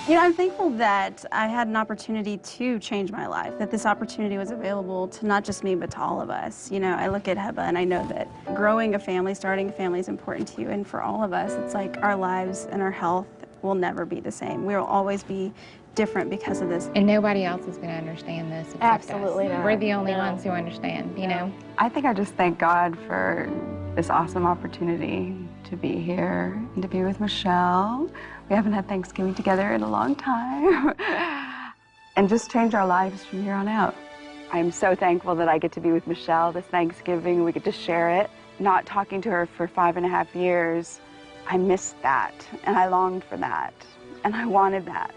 Speaker 3: You know, I'm thankful that I had an opportunity to change my life, that this opportunity was available to not just me, but to all of us. You know, I look at Heba and I know that growing a family, starting a family is important to you, and for all of us, it's like our lives and our health will never be the same. We will always be different because of this.
Speaker 8: And nobody else is going to understand this except
Speaker 13: Absolutely
Speaker 8: us.
Speaker 13: not.
Speaker 8: We're the only
Speaker 13: No.
Speaker 8: ones who understand, you know?
Speaker 13: I think I just thank God for this awesome opportunity to be here and to be with Michelle. We haven't had Thanksgiving together in a long time. And just change our lives from here on out. I'm so thankful that I get to be with Michelle this Thanksgiving. We get to share it. Not talking to her for 5.5 years, I missed that, and I longed for that, and I wanted that.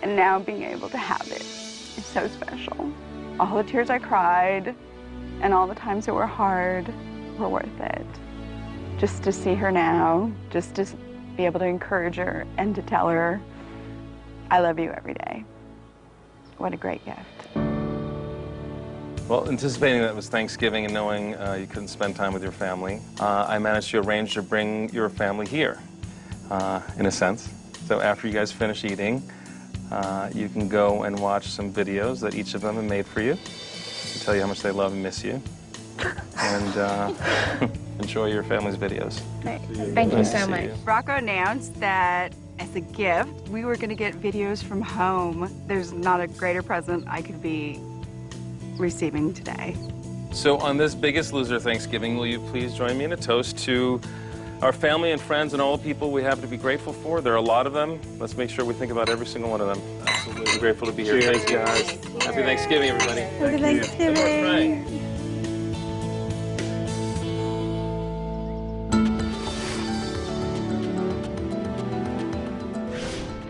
Speaker 13: And now being able to have it is so special. All the tears I cried and all the times that were hard were worth it. Just to see her now, just to be able to encourage her and to tell her, I love you every day. What a great gift.
Speaker 16: Well, anticipating that it was Thanksgiving and knowing you couldn't spend time with your family, I managed to arrange to bring your family here, in a sense. So after you guys finish eating, you can go and watch some videos that each of them have made for you and tell you how much they love and miss you. And enjoy your family's videos.
Speaker 8: Thank you so much.
Speaker 13: Rocco announced that as a gift, we were going to get videos from home. There's not a greater present I could be receiving today.
Speaker 16: So on this Biggest Loser Thanksgiving, will you please join me in a toast to our family and friends and all the people we have to be grateful for? There are a lot of them. Let's make sure we think about every single one of them. Absolutely grateful to be here. Thank you, guys. Happy Thanksgiving, everybody.
Speaker 7: Happy Thanksgiving.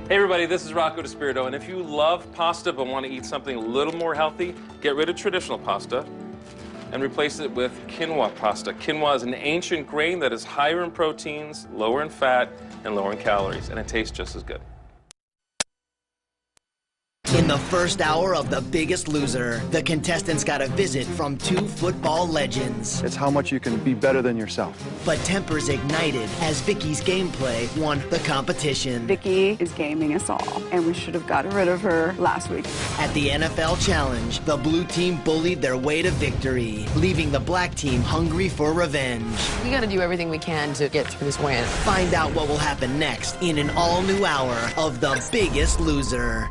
Speaker 16: Hey everybody, this is Rocco DiSpirito, and if you love pasta but want to eat something a little more healthy, get rid of traditional pasta and replace it with quinoa pasta. Quinoa is an ancient grain that is higher in proteins, lower in fat, and lower in calories, and it tastes just as good.
Speaker 12: In the first hour of The Biggest Loser, the contestants got a visit from two football legends.
Speaker 10: It's how much you can be better than yourself.
Speaker 12: But tempers ignited as Vicky's gameplay won the competition.
Speaker 13: Vicky is gaming us all, and we should have gotten rid of her last week.
Speaker 12: At the NFL Challenge, the blue team bullied their way to victory, leaving the black team hungry for revenge.
Speaker 4: We gotta do everything we can to get through this win.
Speaker 12: Find out what will happen next in an all-new hour of The Biggest Loser.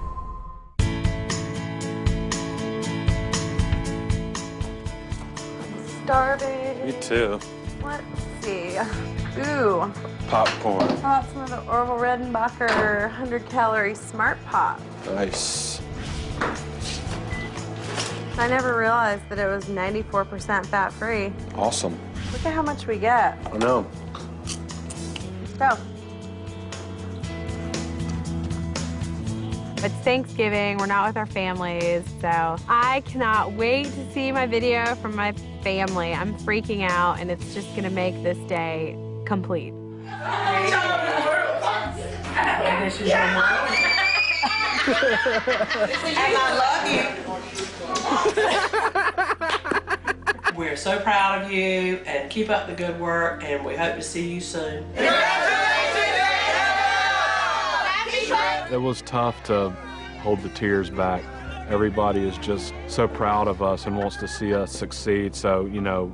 Speaker 7: Starving.
Speaker 16: Me too.
Speaker 7: Let's see. Ooh.
Speaker 16: Popcorn.
Speaker 7: How about some of the Orville Redenbacher 100-calorie Smart Pop?
Speaker 16: Nice.
Speaker 7: I never realized that it was 94% fat-free.
Speaker 16: Awesome.
Speaker 7: Look at how much we get.
Speaker 16: I know.
Speaker 7: Let's go. It's Thanksgiving, we're not with our families, so I cannot wait to see my video from my family. I'm freaking out, and it's just gonna make this day complete.
Speaker 18: And I love you. We're so proud of you, and keep up the good work, and we hope to see you soon.
Speaker 9: It was tough to hold the tears back. Everybody is just so proud of us and wants to see us succeed. So, you know,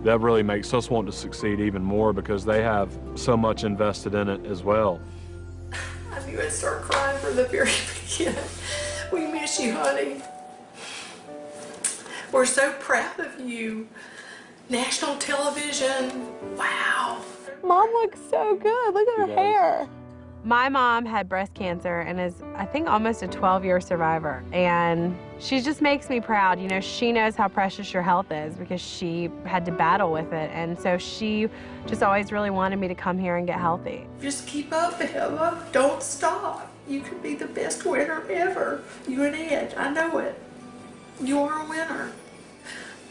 Speaker 9: that really makes us want to succeed even more because they have so much invested in it as well.
Speaker 18: I knew I'd start crying from the very beginning. We miss you, honey. We're so proud of you. National television. Wow.
Speaker 7: Mom looks so good. Look at her hair. My mom had breast cancer and is, I think, almost a 12-year survivor. And she just makes me proud. You know, she knows how precious your health is because she had to battle with it. And so she just always really wanted me to come here and get healthy.
Speaker 18: Just keep up, Emma. Don't stop. You could be the best winner ever. You and Ed, I know it. You are a winner.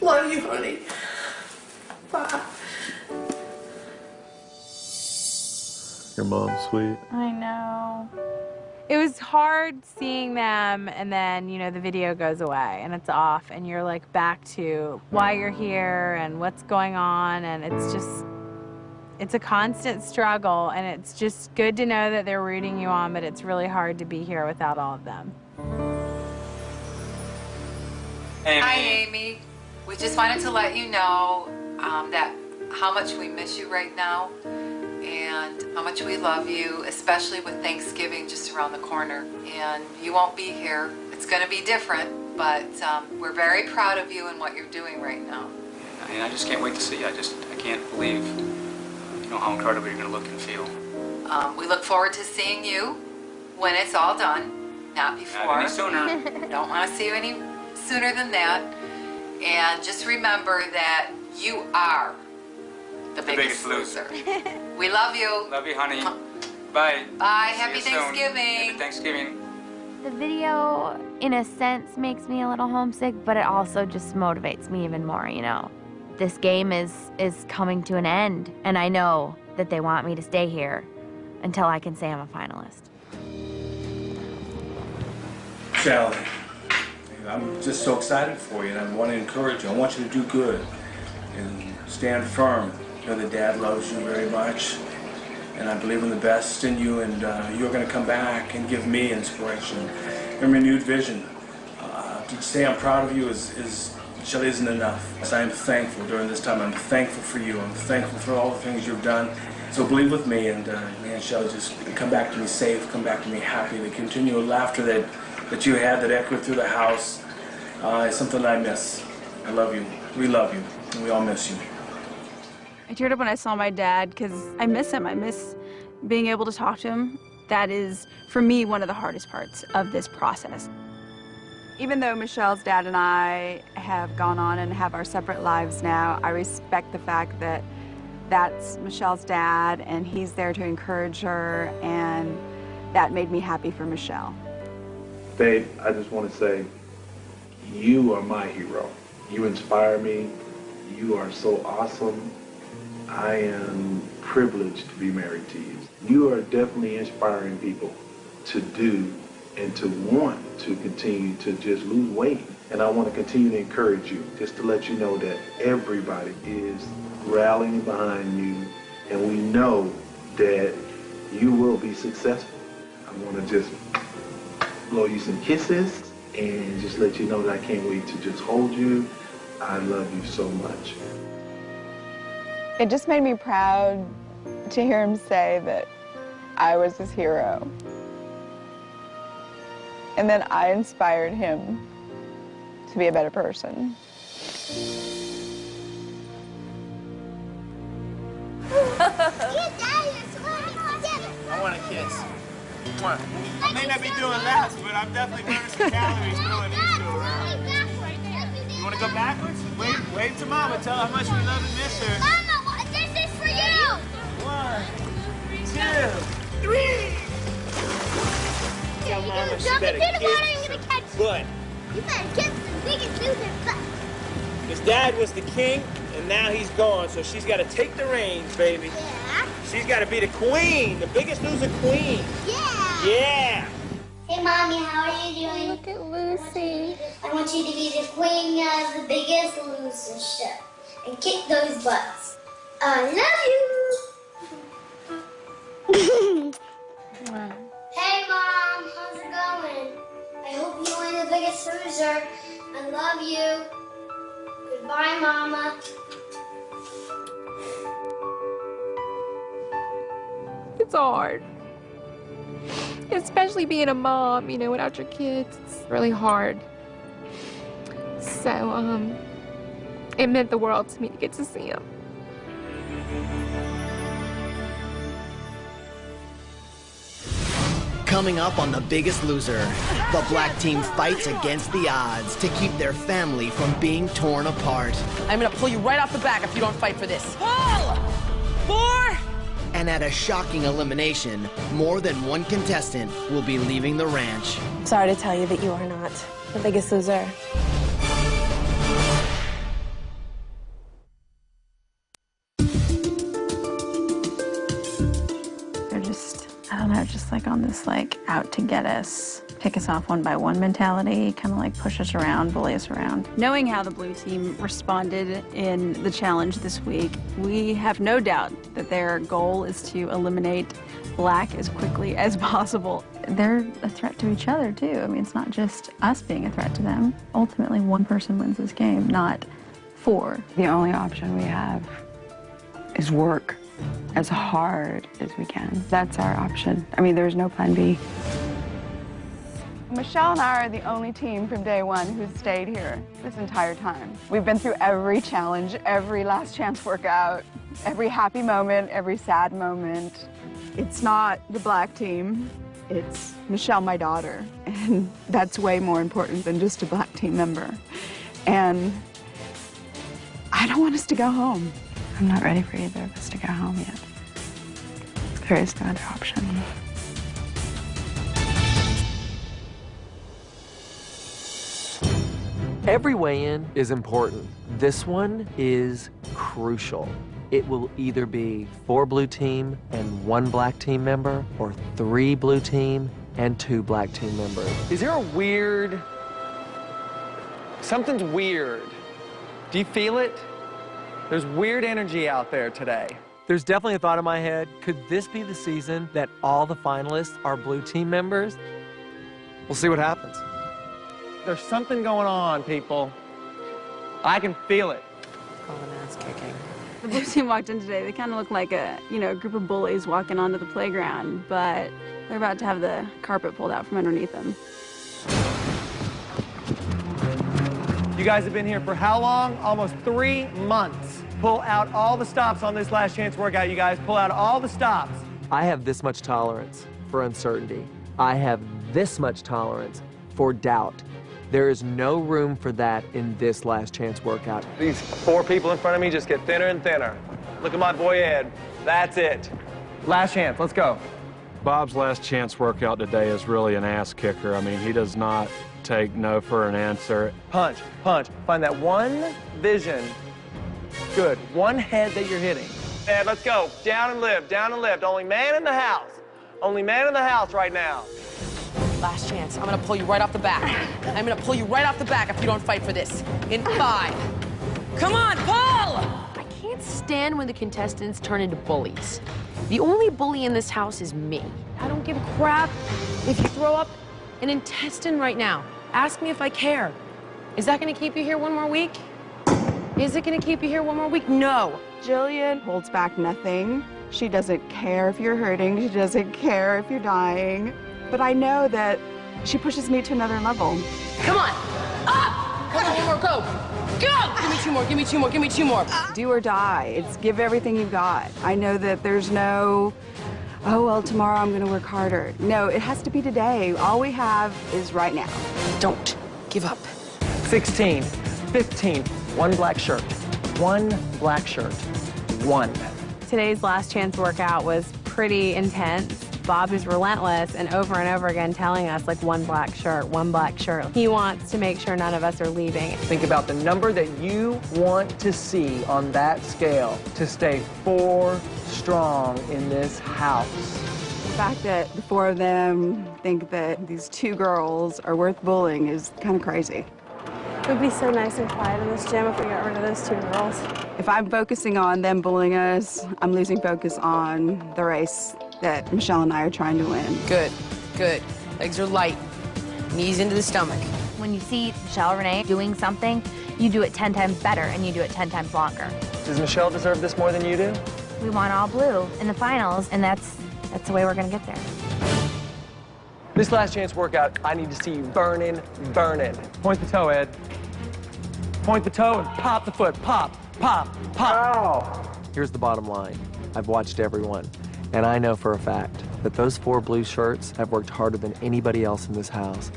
Speaker 18: Love you, honey. Bye.
Speaker 9: Your mom's sweet.
Speaker 7: I know. It was hard seeing them, and then, you know, the video goes away and it's off, and you're like back to why you're here and what's going on, and it's just, it's a constant struggle, and it's just good to know that they're rooting you on, but it's really hard to be here without all of them.
Speaker 19: Amy. Hi, Amy. We just wanted to let you know that how much we miss you right now and how much we love you, especially with Thanksgiving just around the corner. And you won't be here. It's going to be different, but we're very proud of you and what you're doing right now.
Speaker 20: And I just can't wait to see you. I can't believe, you know, how incredible you're going to look and feel.
Speaker 19: We look forward to seeing you when it's all done, not before.
Speaker 20: Not any sooner.
Speaker 19: Don't want to see you any sooner than that. And just remember that you are the biggest loser. We love you.
Speaker 20: Love you, honey. Bye.
Speaker 19: Bye. Happy
Speaker 20: See you soon.
Speaker 19: Thanksgiving.
Speaker 20: Happy Thanksgiving.
Speaker 6: The video, in a sense, makes me a little homesick, but it also just motivates me even more, you know. This game is coming to an end, and I know that they want me to stay here until I can say I'm a finalist.
Speaker 21: Sally, I'm just so excited for you, and I want to encourage you. I want you to do good and stand firm. You know that Dad loves you very much, and I believe in the best in you, and you're going to come back and give me inspiration and renewed vision. To say I'm proud of you Shelly, isn't enough. So I am thankful during this time. I'm thankful for you. I'm thankful for all the things you've done. So believe with me, and man, Shelly, just come back to me safe, come back to me happy. The continual laughter that you had that echoed through the house is something I miss. I love you. We love you, and we all miss you.
Speaker 3: I teared up when I saw my dad because I miss him. I miss being able to talk to him. That is, for me, one of the hardest parts of this process.
Speaker 13: Even though Michelle's dad and I have gone on and have our separate lives now, I respect the fact that that's Michelle's dad and he's there to encourage her, and that made me happy for Michelle.
Speaker 22: Babe, I just want to say, you are my hero. You inspire me. You are so awesome. I am privileged to be married to you. You are definitely inspiring people to do and to want to continue to just lose weight. And I want to continue to encourage you, just to let you know that everybody is rallying behind you, and we know that you will be successful. I want to just blow you some kisses and just let you know that I can't wait to just hold you. I love you so much.
Speaker 13: It just made me proud to hear him say that I was his hero. And then I inspired him to be a better person.
Speaker 23: I want a kiss. I may not be doing laps, but I'm definitely burning some calories doing these two around. You want to go backwards? Wave to Mama. Tell her how much we love and miss her.
Speaker 24: Mama, this is for you.
Speaker 23: 1, 2, 3. Tell Mama she better kick some butt.
Speaker 24: You better kick the Biggest Loser butt.
Speaker 23: His dad was the king, and now he's gone, so she's got to take the reins, baby.
Speaker 24: Yeah.
Speaker 23: She's got to be the queen, the Biggest Loser queen.
Speaker 24: Yeah.
Speaker 23: Yeah.
Speaker 24: Hey, Mommy, how are you doing? Look at Lucy. I want you to be the queen of the Biggest Loser show and kick those butts. I love you. Hey, Mom, how's it going? I hope you win the Biggest Loser. I love you. Goodbye, Mama.
Speaker 17: It's hard. Especially being a mom, you know, without your kids. It's really hard. So, it meant the world to me to get to see him.
Speaker 12: Coming up on The Biggest Loser, the black team fights against the odds to keep their family from being torn apart.
Speaker 4: I'm gonna pull you right off the back if you don't fight for this. Pull! 4!
Speaker 12: And at a shocking elimination, more than one contestant will be leaving the ranch.
Speaker 2: Sorry to tell you that you are not the Biggest Loser.
Speaker 3: They're just, I don't know, just like on this like out to get us, pick us off one by one mentality, kind of like push us around, bully us around. Knowing how the blue team responded in the challenge this week, we have no doubt that their goal is to eliminate black as quickly as possible. They're a threat to each other too. I mean, it's not just us being a threat to them. Ultimately, one person wins this game, not 4.
Speaker 13: The only option we have is work as hard as we can. That's our option. I mean, there's no plan B. Michelle and I are the only team from day one who's stayed here this entire time. We've been through every challenge, every last chance workout, every happy moment, every sad moment. It's not the black team, it's Michelle, my daughter, and that's way more important than just a black team member. And I don't want us to go home. I'm not ready for either of us to go home yet. There is no other option.
Speaker 5: Every weigh-in is important. This one is crucial. It will either be 4 blue team and 1 black team member, or 3 blue team and 2 black team members. Is there a weird Something's weird. Do you feel it? There's weird energy out there today. There's definitely a thought in my head, could this be the season that all the finalists are blue team members? We'll see what happens. There's something going on, people. I can feel it.
Speaker 4: Call an ass kicking.
Speaker 3: The blue team walked in today. They kind of look like a group of bullies walking onto the playground, but they're about to have the carpet pulled out from underneath them.
Speaker 5: You guys have been here for how long? Almost 3 months. Pull out all the stops on this last chance workout, you guys. Pull out all the stops. I have this much tolerance for uncertainty. I have this much tolerance for doubt. There is no room for that in this last chance workout. These 4 people in front of me just get thinner and thinner. Look at my boy Ed. That's it. Last chance, let's go.
Speaker 9: Bob's last chance workout today is really an ass kicker. I mean, he does not take no for an answer.
Speaker 5: Punch, punch. Find that one vision. Good. One head that you're hitting. Ed, let's go. Down and lift, down and lift. Only man in the house. Only man in the house right now.
Speaker 4: Last chance. I'm gonna pull you right off the back. I'm gonna pull you right off the back if you don't fight for this. In 5. Come on, pull! I can't stand when the contestants turn into bullies. The only bully in this house is me. I don't give a crap if you throw up an intestine right now. Ask me if I care. Is that gonna keep you here one more week? Is it gonna keep you here one more week? No.
Speaker 13: Jillian holds back nothing. She doesn't care if you're hurting. She doesn't care if you're dying. But I know that she pushes me to another level.
Speaker 4: Come on, up! Come on, one more, go! Go! Give me 2 more, give me 2 more, give me 2 more.
Speaker 13: Do or die. It's give everything you've got. I know that there's no, oh, well, tomorrow I'm gonna work harder. No, it has to be today. All we have is right now.
Speaker 4: Don't give up.
Speaker 5: 16, 15, 1 black shirt. 1 black shirt. 1.
Speaker 7: Today's last chance workout was pretty intense. Bob is relentless and over again telling us, like, 1 black shirt, 1 black shirt. He wants to make sure none of us are leaving.
Speaker 5: Think about the number that you want to see on that scale to stay 4 strong in this house.
Speaker 13: The fact that the 4 of them think that these 2 girls are worth bullying is kind of crazy.
Speaker 7: It would be so nice and quiet in this gym if we got rid of those 2 girls.
Speaker 13: If I'm focusing on them bullying us, I'm losing focus on the race that Michelle and I are trying to win.
Speaker 4: Good, good. Legs are light. Knees into the stomach.
Speaker 6: When you see Michelle or Renee doing something, you do it 10 times better and you do it 10 times longer.
Speaker 5: Does Michelle deserve this more than you do?
Speaker 6: We want all blue in the finals, and that's the way we're gonna get there.
Speaker 5: This last chance workout, I need to see you burning, burning. Point the toe, Ed. Point the toe and pop the foot. Pop, pop, pop. Ow. Here's the bottom line. I've watched everyone, and I know for a fact that those 4 blue shirts have worked harder than anybody else in this house.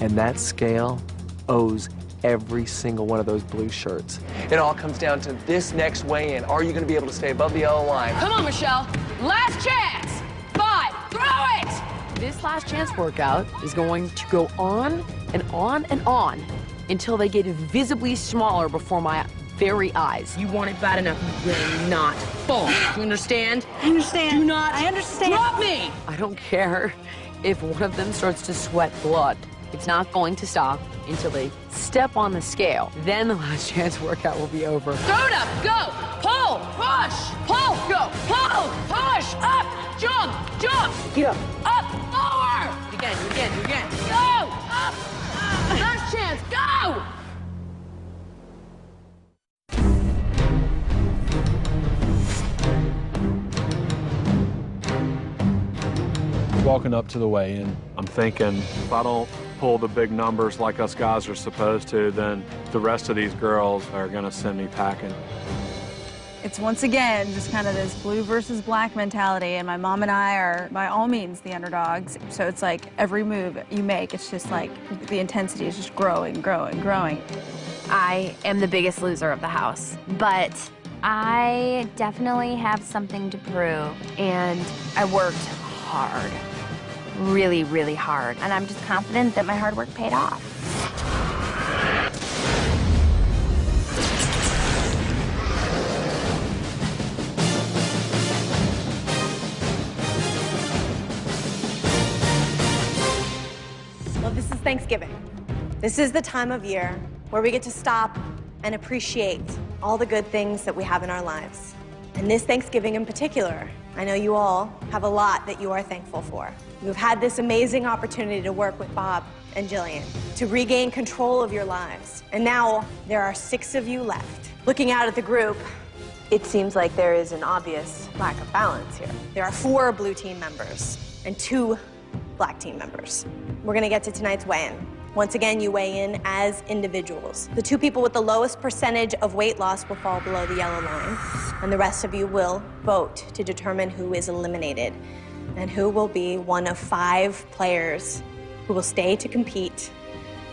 Speaker 5: And that scale owes every single one of those blue shirts. It all comes down to this next weigh-in. Are you gonna be able to stay above the yellow line?
Speaker 4: Come on, Michelle. Last chance. 5. Throw it! This last chance workout is going to go on and on and on until they get visibly smaller before my very eyes. You want it bad enough, you will not fall. Do you understand?
Speaker 7: I understand.
Speaker 4: Do not
Speaker 7: I understand.
Speaker 4: drop me! I don't care if one of them starts to sweat blood. It's not going to stop until they step on the scale. Then the last chance workout will be over. Throw it up, go, pull, push, pull, go, pull, push, up, jump, jump, get up, lower. Again. Go, up, last chance, go.
Speaker 9: Walking up to the weigh-in, I'm thinking, if I don't pull the big numbers like us guys are supposed to, then the rest of these girls are gonna send me packing.
Speaker 3: It's once again just kind of this blue versus black mentality, and my mom and I are by all means the underdogs. So it's like every move you make, it's just like the intensity is just growing.
Speaker 6: I am the biggest loser of the house, but I definitely have something to prove, and I worked hard, really, really hard, and I'm just confident that my hard work paid off.
Speaker 2: Well, this is Thanksgiving. This is the time of year where we get to stop and appreciate all the good things that we have in our lives. And this Thanksgiving in particular, I know you all have a lot that you are thankful for. You've had this amazing opportunity to work with Bob and Jillian, to regain control of your lives. And now there are 6 of you left. Looking out at the group, it seems like there is an obvious lack of balance here. There are 4 blue team members and 2 black team members. We're gonna get to tonight's weigh-in. Once again, you weigh in as individuals. The 2 people with the lowest percentage of weight loss will fall below the yellow line, and the rest of you will vote to determine who is eliminated and who will be one of 5 players who will stay to compete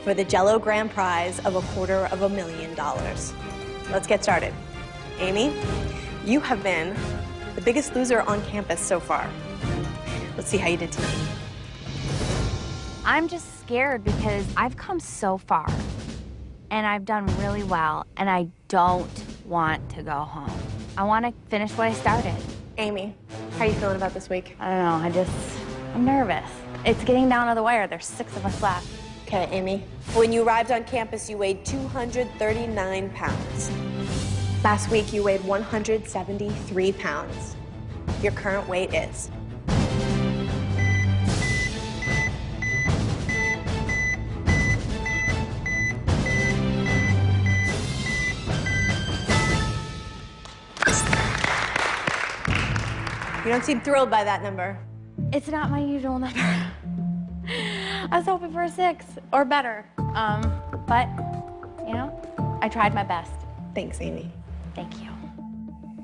Speaker 2: for the Jell-O grand prize of $250,000. Let's get started. Amy, you have been the biggest loser on campus so far. Let's see how you did tonight.
Speaker 6: I'm just scared because I've come so far and I've done really well and I don't want to go home. I want to finish what I started.
Speaker 2: Amy, how are you feeling about this week?
Speaker 6: I don't know, I'm nervous. It's getting down to the wire. There's 6 of us left.
Speaker 2: Okay, Amy. When you arrived on campus, you weighed 239 pounds. Last week, you weighed 173 pounds. Your current weight is? You don't seem thrilled by that number.
Speaker 6: It's not my usual number. I was hoping for a 6 or better. But, you know, I tried my best.
Speaker 2: Thanks, Amy.
Speaker 6: Thank you.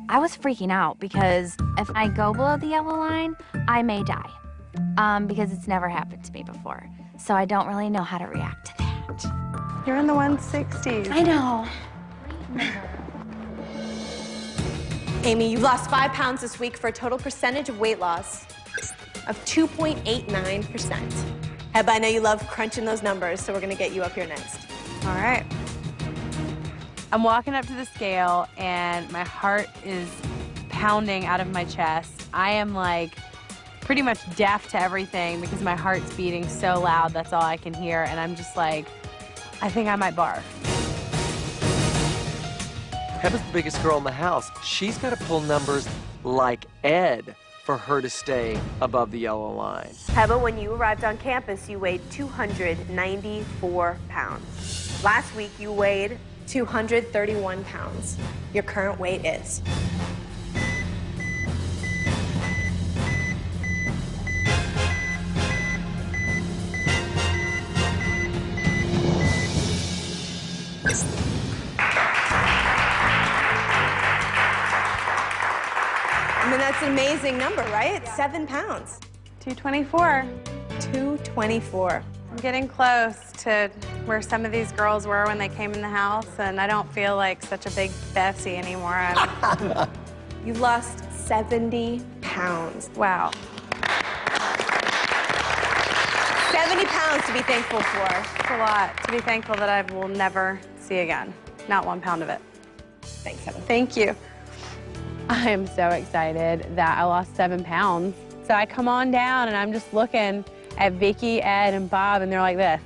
Speaker 6: I was freaking out because if I go below the yellow line, I may die. Because it's never happened to me before. So I don't really know how to react to that.
Speaker 7: You're in the 160s.
Speaker 6: I know.
Speaker 2: Amy, you've lost 5 pounds this week for a total percentage of weight loss of 2.89%. Heba, I know you love crunching those numbers, so we're gonna get you up here next.
Speaker 7: All right. I'm walking up to the scale and my heart is pounding out of my chest. I am like pretty much deaf to everything because my heart's beating so loud, that's all I can hear. And I'm just like, I think I might barf.
Speaker 5: Heba's the biggest girl in the house. She's got to pull numbers like Ed for her to stay above the yellow line.
Speaker 2: Heba, when you arrived on campus, you weighed 294 pounds. Last week, you weighed 231 pounds. Your current weight is? I mean, that's an amazing number, right? Yeah. 7 pounds.
Speaker 7: 224.
Speaker 2: 224.
Speaker 7: I'm getting close to where some of these girls were when they came in the house, and I don't feel like such a big Bessie anymore.
Speaker 2: You've lost 70 pounds.
Speaker 7: Wow.
Speaker 2: 70 pounds to be thankful for.
Speaker 7: It's a lot to be thankful that I will never see again. Not 1 pound of it.
Speaker 2: Thanks, Heba.
Speaker 7: Thank you. I am so excited that I lost 7 pounds. So I come on down and I'm just looking at Vicky, Ed, and Bob, and they're like this.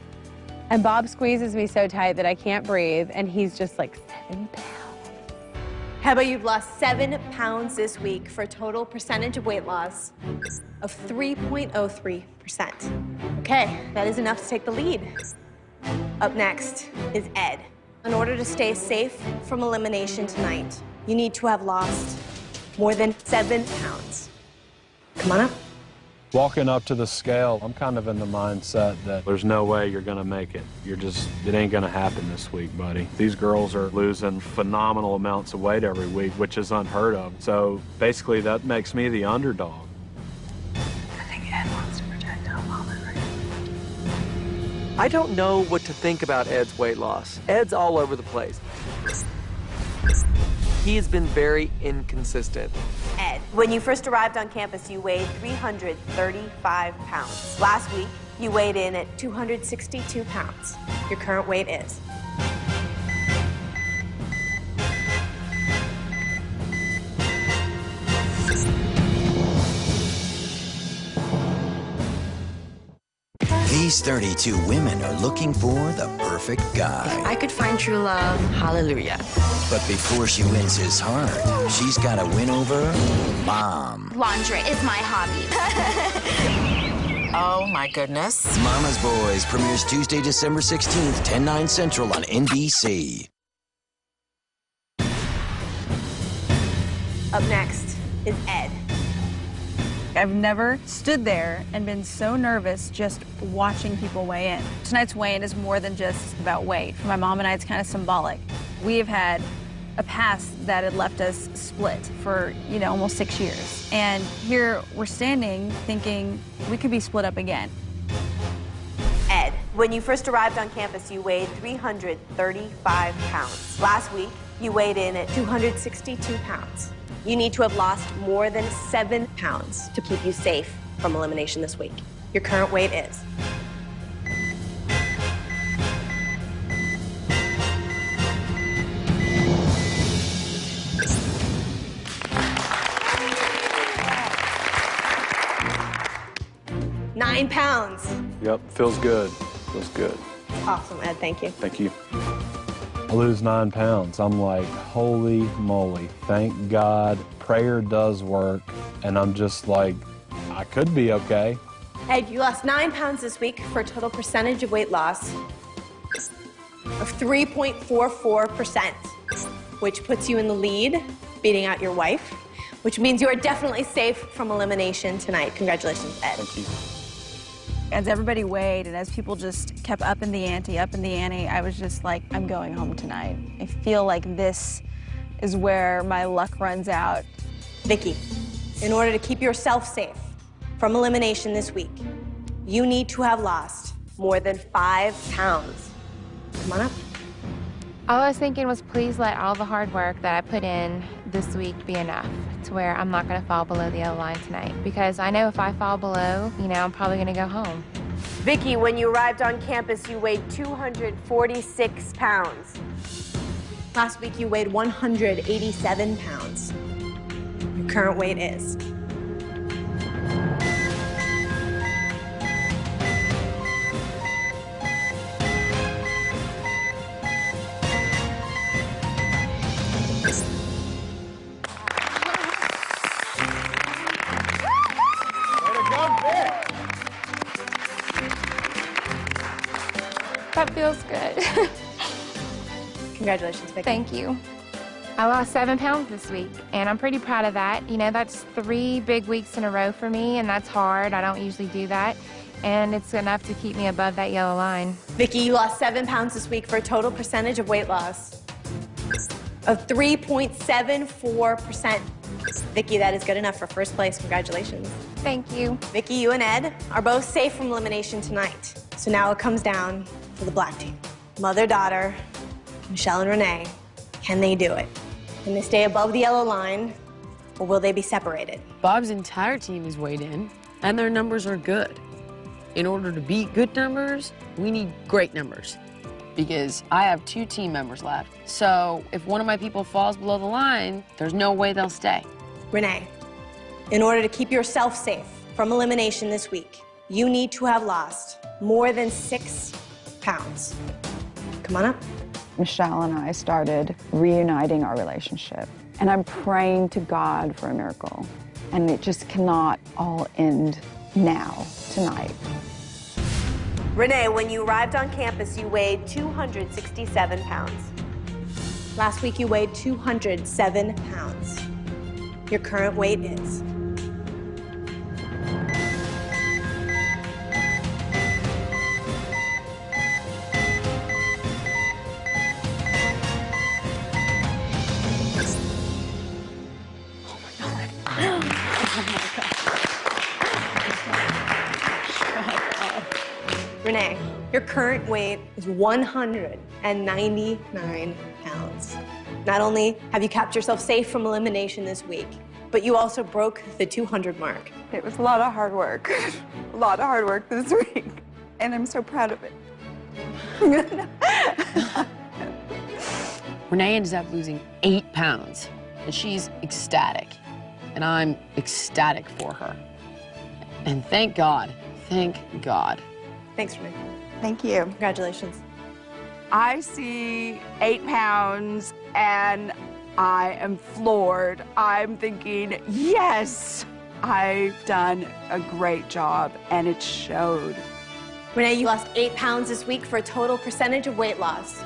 Speaker 7: And Bob squeezes me so tight that I can't breathe, and he's just like, 7 pounds.
Speaker 2: Heba, you've lost 7 pounds this week for a total percentage of weight loss of 3.03%. Okay, that is enough to take the lead. Up next is Ed. In order to stay safe from elimination tonight, you need to have lost more than 7 pounds. Come on up.
Speaker 9: Walking up to the scale, I'm kind of in the mindset that there's no way you're gonna make it. It ain't gonna happen this week, buddy. These girls are losing phenomenal amounts of weight every week, which is unheard of. So basically that makes me the underdog.
Speaker 13: I think Ed wants to protect our mama, right?
Speaker 5: I don't know what to think about Ed's weight loss. Ed's all over the place. He has been very inconsistent.
Speaker 2: Ed, when you first arrived on campus, you weighed 335 pounds. Last week, you weighed in at 262 pounds. Your current weight is?
Speaker 1: these 32 women are looking for the perfect guy.
Speaker 4: I could find true love, hallelujah.
Speaker 1: But before she wins his heart, she's got to win over Mom.
Speaker 11: Laundry is my hobby.
Speaker 4: Oh my goodness.
Speaker 1: Mama's Boys premieres Tuesday, December 16th, 10/9 Central on NBC.
Speaker 2: Up next is Ed.
Speaker 3: I've never stood there and been so nervous just watching people weigh in. Tonight's weigh-in is more than just about weight. For my mom and I, it's kind of symbolic. We have had a past that had left us split for, almost 6 years. And here we're standing thinking we could be split up again.
Speaker 2: Ed, when you first arrived on campus, you weighed 335 pounds. Last week, you weighed in at 262 pounds. You need to have lost more than 7 pounds to keep you safe from elimination this week. Your current weight is... £9 pounds.
Speaker 9: Yep, feels good. Feels good.
Speaker 2: Awesome, Ed, thank you.
Speaker 9: Thank you. I lose 9 pounds. I'm like, holy moly, thank God. Prayer does work. And I'm just like, I could be okay.
Speaker 2: Ed, you lost 9 pounds this week for a total percentage of weight loss of 3.44%, which puts you in the lead, beating out your wife, which means you are definitely safe from elimination tonight. Congratulations, Ed.
Speaker 9: Thank you.
Speaker 3: As everybody weighed and as people just kept upping the ante, I was just like, I'm going home tonight. I feel like this is where my luck runs out.
Speaker 2: Vicky, in order to keep yourself safe from elimination this week, you need to have lost more than 5 pounds. Come on up.
Speaker 8: All I was thinking was, please let all the hard work that I put in this week be enough to where I'm not going to fall below the yellow line tonight. Because I know if I fall below, I'm probably going to go home.
Speaker 2: Vicky, when you arrived on campus, you weighed 246 pounds. Last week, you weighed 187 pounds. Your current weight is...
Speaker 8: That feels good.
Speaker 2: Congratulations, Vicky.
Speaker 8: Thank you. I lost 7 pounds this week, and I'm pretty proud of that. That's 3 big weeks in a row for me, and that's hard. I don't usually do that, and it's enough to keep me above that yellow line.
Speaker 2: Vicky, you lost 7 pounds this week for a total percentage of weight loss of 3.74%. Vicky, that is good enough for first place. Congratulations.
Speaker 8: Thank you.
Speaker 2: Vicky, you and Ed are both safe from elimination tonight. So now it comes down to the black team. Mother, daughter, Michelle and Renee. Can they do it? Can they stay above the yellow line, or will they be separated?
Speaker 4: Bob's entire team is weighed in, and their numbers are good. In order to beat good numbers, we need great numbers. Because I have 2 team members left. So if one of my people falls below the line, there's no way they'll stay.
Speaker 2: Renee, in order to keep yourself safe from elimination this week, you need to have lost more than 6 pounds. Come on up.
Speaker 13: Michelle and I started reuniting our relationship, and I'm praying to God for a miracle. And it just cannot all end now, tonight.
Speaker 2: Renee, when you arrived on campus, you weighed 267 pounds. Last week, you weighed 207 pounds. Your current weight is... Renee, your current weight is 199 pounds. Not only have you kept yourself safe from elimination this week, but you also broke the 200 mark.
Speaker 13: It was a lot of hard work. A lot of hard work this week. And I'm so proud of it.
Speaker 4: Renee ended up losing 8 pounds, and she's ecstatic. And I'm ecstatic for her. And thank God,
Speaker 2: Thanks, Renee.
Speaker 13: Thank you.
Speaker 2: Congratulations.
Speaker 13: I see 8 pounds and I am floored. I'm thinking, yes, I've done a great job, and it showed.
Speaker 2: Renee, you lost 8 pounds this week for a total percentage of weight loss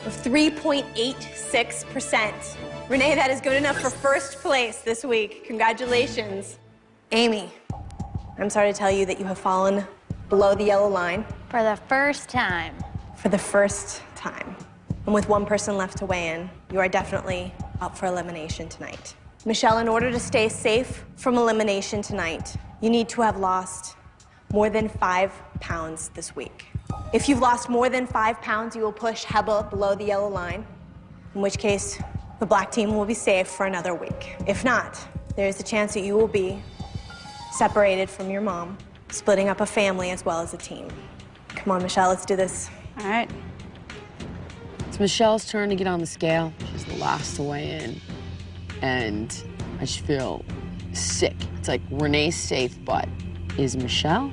Speaker 2: of 3.86%. Renee, that is good enough for first place this week. Congratulations. Amy, I'm sorry to tell you that you have fallen below the yellow line.
Speaker 6: For the first time.
Speaker 2: For the first time. And with one person left to weigh in, you are definitely up for elimination tonight. Michelle, in order to stay safe from elimination tonight, you need to have lost more than 5 pounds this week. If you've lost more than 5 pounds, you will push Heba below the yellow line, in which case the black team will be safe for another week. If not, there is a chance that you will be separated from your mom, splitting up a family as well as a team. Come on, Michelle, let's do this.
Speaker 4: All right. It's Michelle's turn to get on the scale. She's the last to weigh in. And I just feel sick. It's like Renee's safe, but is Michelle?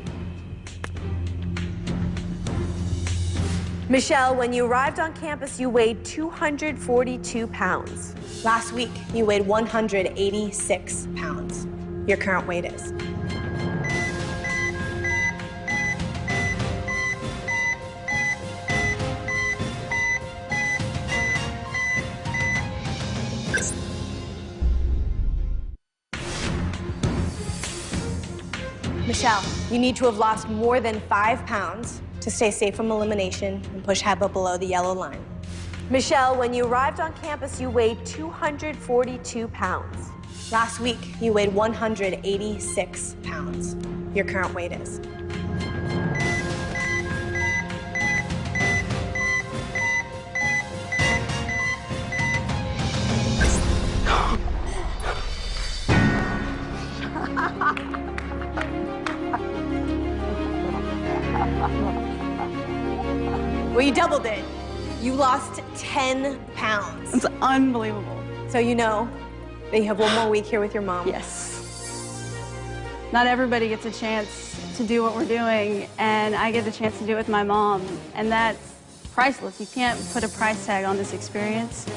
Speaker 2: Michelle, when you arrived on campus, you weighed 242 pounds. Last week, you weighed 186 pounds. Your current weight is. Michelle, you need to have lost more than 5 pounds to stay safe from elimination and push Heba below the yellow line. Michelle, when you arrived on campus, you weighed 242 pounds. Last week, you weighed 186 pounds. Your current weight is. Well, you doubled it. You lost 10 pounds.
Speaker 13: It's unbelievable.
Speaker 2: So you know that you have one more week here with your mom.
Speaker 7: Yes. Not everybody gets a chance to do what we're doing, and I get the chance to do it with my mom, and that's priceless. You can't put a price tag on this experience,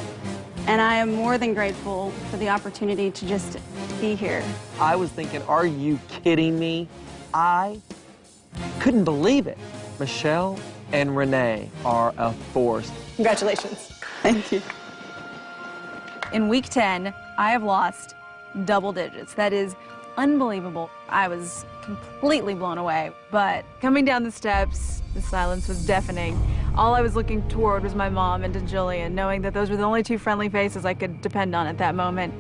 Speaker 7: and I am more than grateful for the opportunity to just be here.
Speaker 10: I was thinking, are you kidding me? I couldn't believe it. Michelle and Renee are a force.
Speaker 2: Congratulations.
Speaker 7: Thank you.
Speaker 3: In week 10, I have lost double digits. That is unbelievable. I was completely blown away, but coming down the steps, the silence was deafening. All I was looking toward was my mom and to Jillian, knowing that those were the only two friendly faces I could depend on at that moment.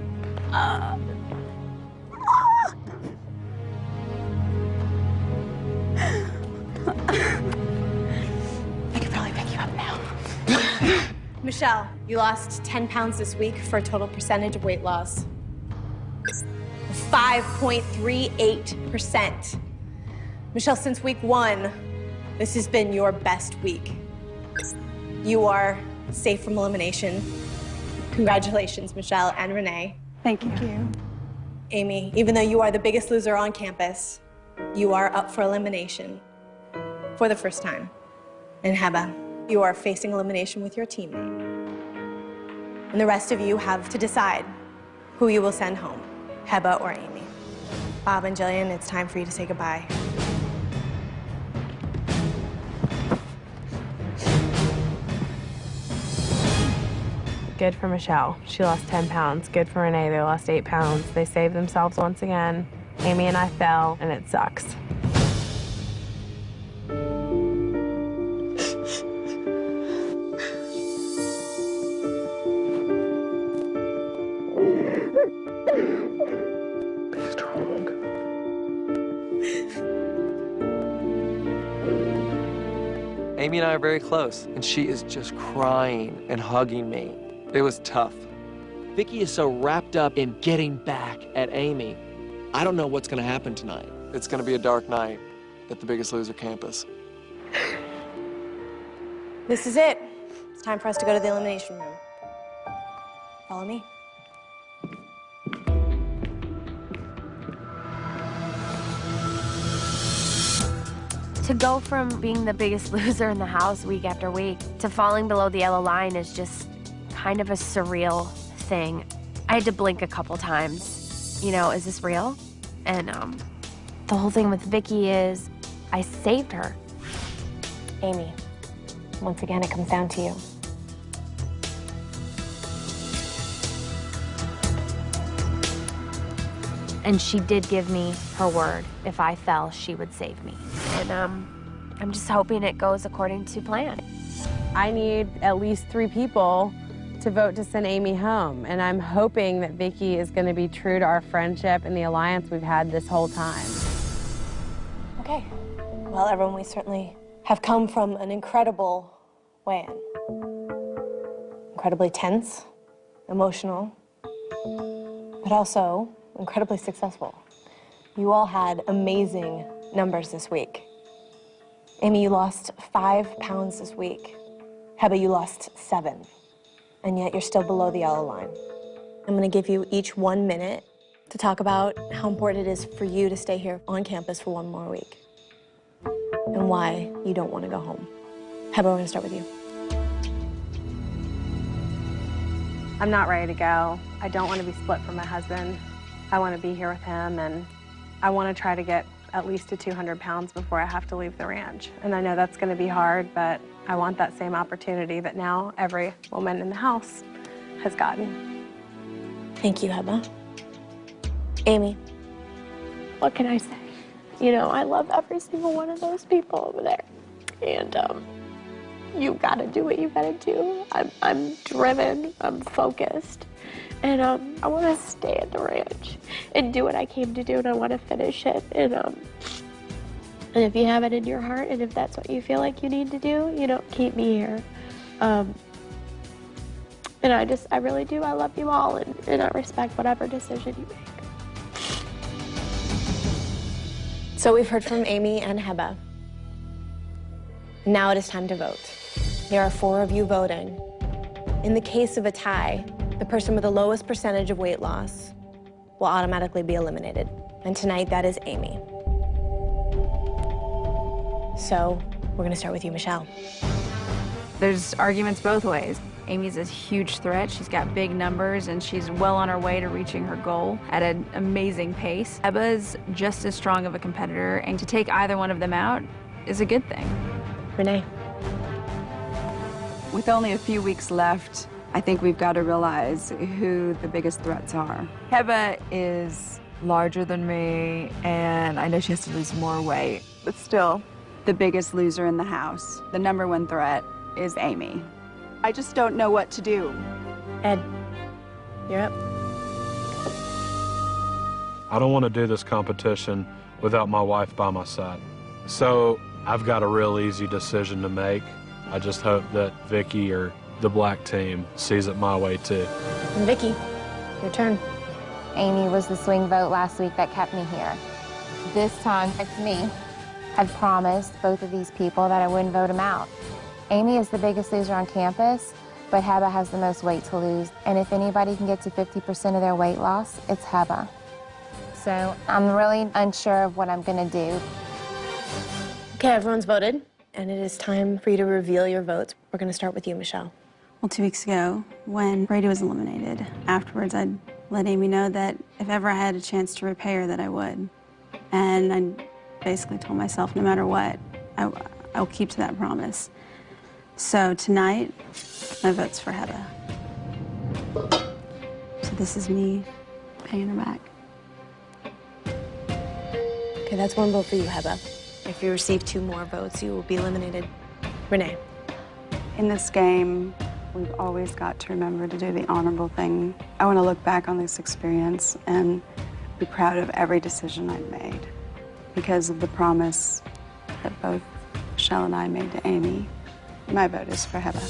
Speaker 2: I could probably pick you up now. Michelle, you lost 10 pounds this week for a total percentage of weight loss of 5.38%. Michelle, since week 1, this has been your best week. You are safe from elimination. Congratulations, Michelle and Renee.
Speaker 7: Thank you.
Speaker 2: Amy, even though you are the biggest loser on campus, you are up for elimination for the first time. And Heba, you are facing elimination with your teammate. And the rest of you have to decide who you will send home, Heba or Amy. Bob and Jillian, it's time for you to say goodbye.
Speaker 11: Good for Michelle. She lost 10 pounds. Good for Renee. They lost 8 pounds. They saved themselves once again. Amy and I fell, and it sucks.
Speaker 16: Be strong.
Speaker 5: Amy and I are very close, and she is just crying and hugging me. It was tough.
Speaker 10: Vicky is so wrapped up in getting back at Amy. I don't know what's gonna happen tonight.
Speaker 5: It's gonna be a dark night at the Biggest Loser campus.
Speaker 2: This is it. It's time for us to go to the elimination room. Follow me.
Speaker 6: To go from being the biggest loser in the house week after week to falling below the yellow line is just kind of a surreal thing. I had to blink a couple times. You know, is this real? And the whole thing with Vicky is I saved her.
Speaker 11: Amy, once again, it comes down to you.
Speaker 6: And she did give me her word. If I fell, she would save me. And I'm just hoping it goes according to plan.
Speaker 11: I need at least 3 people to vote to send Amy home. And I'm hoping that Vicky is going to be true to our friendship and the alliance we've had this whole time.
Speaker 14: Okay. Well, everyone, we certainly have come from an incredible weigh-in. Incredibly tense, emotional, but also incredibly successful. You all had amazing numbers this week. Amy, you lost 5 pounds this week. Heba, you lost 7. And yet you're still below the yellow line. I'm gonna give you each 1 minute to talk about how important it is for you to stay here on campus for 1 more week and why you don't wanna go home. Heba, we're gonna start with you.
Speaker 7: I'm not ready to go. I don't want to be split from my husband. I want to be here with him, and I want to try to get at least to 200 pounds before I have to leave the ranch. And I know that's going to be hard, but I want that same opportunity that now every woman in the house has gotten.
Speaker 14: Thank you, Heba. Amy.
Speaker 15: What can I say? You know, I love every single one of those people over there. And you gotta do what you gotta do. I'm driven, I'm focused. And I wanna stay at the ranch and do what I came to do, and I wanna finish it. And if you have it in your heart, and if that's what you feel like you need to do, you know, keep me here. And I really do, I love you all, and I respect whatever decision you make.
Speaker 14: So we've heard from Amy and Heba. Now it is time to vote. There are 4 of you voting. In the case of a tie, the person with the lowest percentage of weight loss will automatically be eliminated. And tonight, that is Amy. So we're gonna start with you, Michelle.
Speaker 3: There's arguments both ways. Amy's a huge threat. She's got big numbers, and she's well on her way to reaching her goal at an amazing pace. Heba's just as strong of a competitor, and to take either one of them out is a good thing.
Speaker 14: Renee.
Speaker 18: With only a few weeks left, I think we've got to realize who the biggest threats are. Heba is larger than me, and I know she has to lose more weight. But still, the biggest loser in the house, the #1 threat, is Amy. I just don't know what to do.
Speaker 14: Ed, you're up.
Speaker 9: I don't want to do this competition without my wife by my side. So I've got a real easy decision to make. I just hope that Vicky or the black team sees it my way too.
Speaker 14: And Vicky, your turn.
Speaker 8: Amy was the swing vote last week that kept me here. This time, it's me. I've promised both of these people that I wouldn't vote them out. Amy is the biggest loser on campus, but Heba has the most weight to lose. And if anybody can get to 50% of their weight loss, it's Heba. So I'm really unsure of what I'm gonna do.
Speaker 14: Okay, everyone's voted, and it is time for you to reveal your votes. We're gonna start with you, Michelle.
Speaker 3: Well, 2 weeks ago, when Brady was eliminated, afterwards I'd let Amy know that if ever I had a chance to repay her, that I would. And I basically told myself, no matter what, I'll keep to that promise. So tonight, my vote's for Heba. So this is me paying her back.
Speaker 14: Okay, that's 1 vote for you, Heba. If you receive 2 more votes, you will be eliminated. Renee.
Speaker 13: In this game, we've always got to remember to do the honorable thing. I want to look back on this experience and be proud of every decision I've made because of the promise that both Michelle and I made to Amy. My vote is for Heba.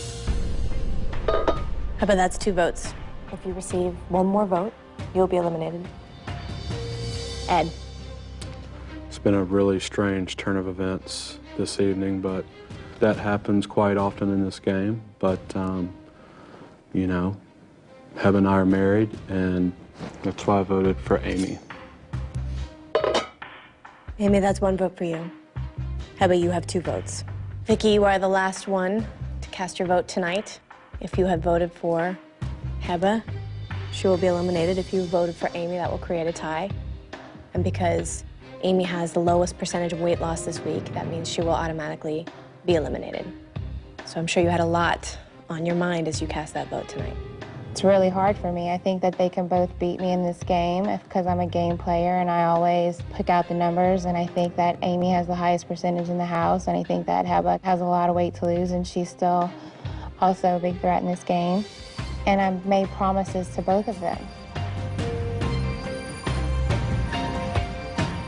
Speaker 14: Heba, that's 2 votes. If you receive 1 more vote, you'll be eliminated. Ed.
Speaker 9: It's been a really strange turn of events this evening, but that happens quite often in this game. But, you know, Heba and I are married, and that's why I voted for Amy.
Speaker 14: Amy, that's 1 vote for you. Heba, you have 2 votes. Vicky, you are the last one to cast your vote tonight. If you have voted for Heba, she will be eliminated. If you voted for Amy, that will create a tie. And because Amy has the lowest percentage of weight loss this week, that means she will automatically be eliminated. So I'm sure you had a lot on your mind as you cast that vote tonight.
Speaker 8: It's really hard for me. I think that they can both beat me in this game because I'm a game player and I always pick out the numbers, and I think that Amy has the highest percentage in the house, and I think that Heba has a lot of weight to lose, and she's still also a big threat in this game. And I've made promises to both of them.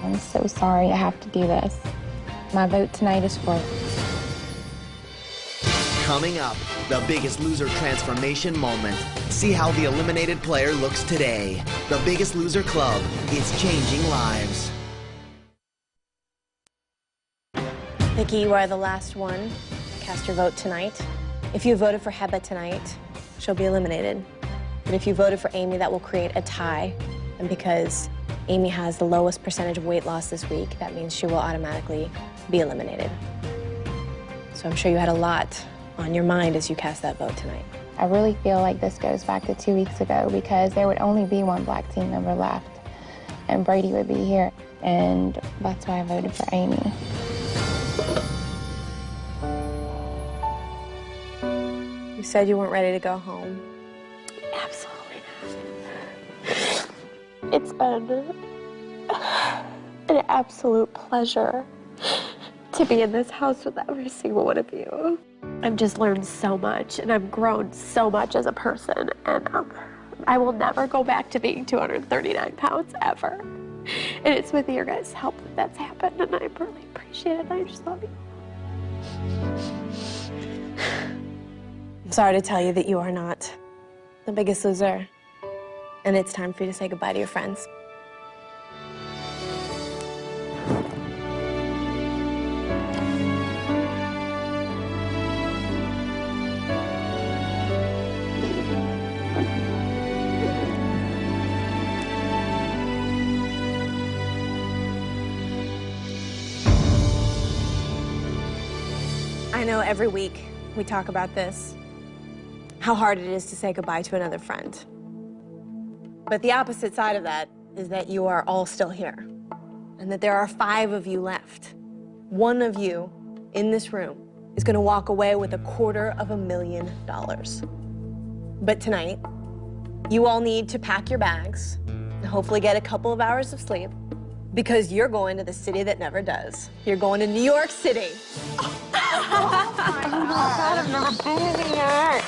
Speaker 8: I'm so sorry I have to do this. My vote tonight is for...
Speaker 12: Coming up, the Biggest Loser transformation moment. See how the eliminated player looks today. The Biggest Loser Club is changing lives.
Speaker 14: Vicky, you are the last one to cast your vote tonight. If you voted for Heba tonight, she'll be eliminated. But if you voted for Amy, that will create a tie. And because Amy has the lowest percentage of weight loss this week, that means she will automatically be eliminated. So I'm sure you had a lot on your mind as you cast that vote tonight.
Speaker 8: I really feel like this goes back to 2 weeks ago because there would only be 1 black team member left and Brady would be here, and that's why I voted for Amy.
Speaker 14: You said you weren't ready to go home.
Speaker 15: Absolutely not. It's been an absolute pleasure to be in this house with every single one of you. I've just learned so much, and I've grown so much as a person, and I will never go back to being 239 pounds, ever. And it's with your guys' help that that's happened, and I really appreciate it, and I just love you.
Speaker 14: I'm sorry to tell you that you are not the Biggest Loser, and it's time for you to say goodbye to your friends. I know every week we talk about this, how hard it is to say goodbye to another friend. But the opposite side of that is that you are all still here, and that there are 5 of you left. 1 of you in this room is gonna walk away with $250,000. But tonight, you all need to pack your bags and hopefully get a couple of hours of sleep, because you're going to the city that never does. You're going to New York City.
Speaker 15: Oh my God, I've never been in New York.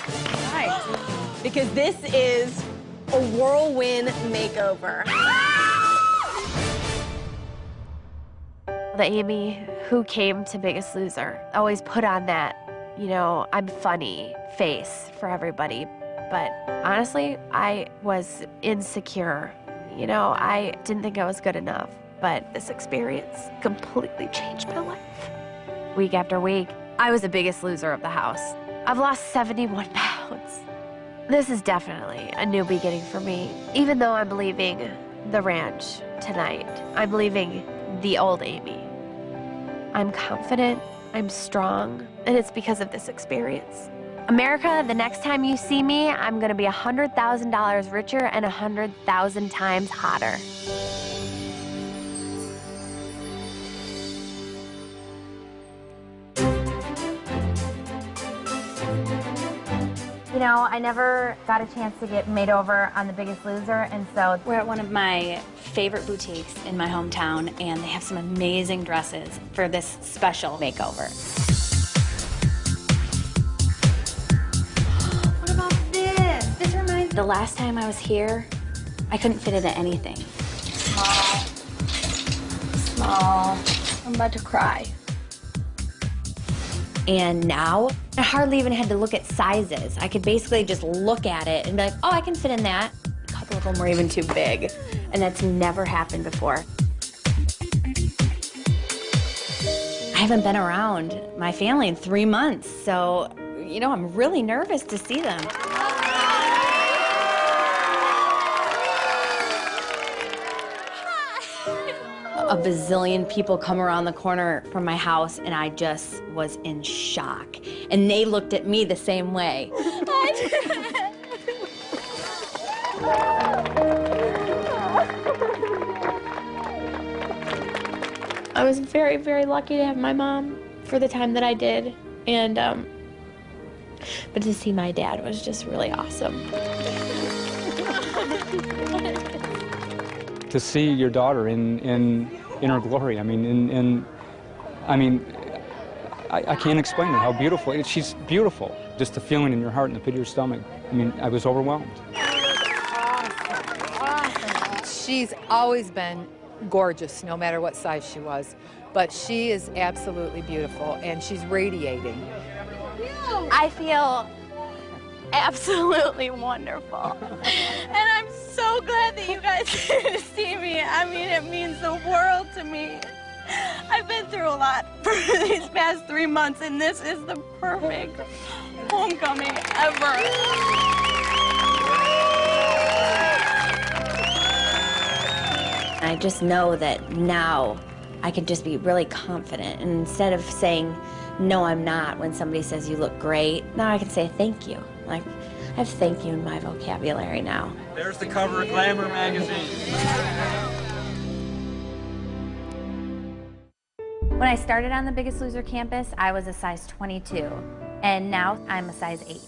Speaker 14: Right. Because this is a whirlwind makeover.
Speaker 6: The Amy who came to Biggest Loser always put on that, you know, I'm funny face for everybody. But honestly, I was insecure. You know, I didn't think I was good enough. But this experience completely changed my life. Week after week, I was the biggest loser of the house. I've lost 71 pounds. This is definitely a new beginning for me. Even though I'm leaving the ranch tonight, I'm leaving the old Amy. I'm confident, I'm strong, and it's because of this experience. America, the next time you see me, I'm gonna be $100,000 richer and 100,000 times hotter. You know, I never got a chance to get made over on The Biggest Loser, and so...
Speaker 19: We're at one of my favorite boutiques in my hometown, and they have some amazing dresses for this special makeover. What about this? This reminds me... The last time I was here, I couldn't fit into anything. Small. Small. I'm about to cry. And now, I hardly even had to look at sizes. I could basically just look at it and be like, oh, I can fit in that. A couple of them were even too big, and that's never happened before. I haven't been around my family in 3 months, so, you know, I'm really nervous to see them. a bazillion people come around the corner from my house, and I just was in shock. And they looked at me the same way.
Speaker 15: I was very, very lucky to have my mom for the time that I did, and but to see my dad was just really awesome.
Speaker 20: To see your daughter in her glory, I mean, I can't explain it, how beautiful. She's beautiful. Just the feeling in your heart and the pit of your stomach. I mean, I was overwhelmed.
Speaker 21: She's always been gorgeous, no matter what size she was. But she is absolutely beautiful, and she's radiating.
Speaker 22: I feel absolutely wonderful. And I'm so glad that you guys came to see me. I mean, it means the world to me. I've been through a lot for these past 3 months, and this is the perfect homecoming ever.
Speaker 19: I just know that now I can just be really confident. And instead of saying, no, I'm not, when somebody says you look great, now I can say thank you. Like, I have thank you in my vocabulary now.
Speaker 23: There's the cover of Glamour magazine.
Speaker 6: When I started on the Biggest Loser campus, I was a size 22, and now I'm a size 8.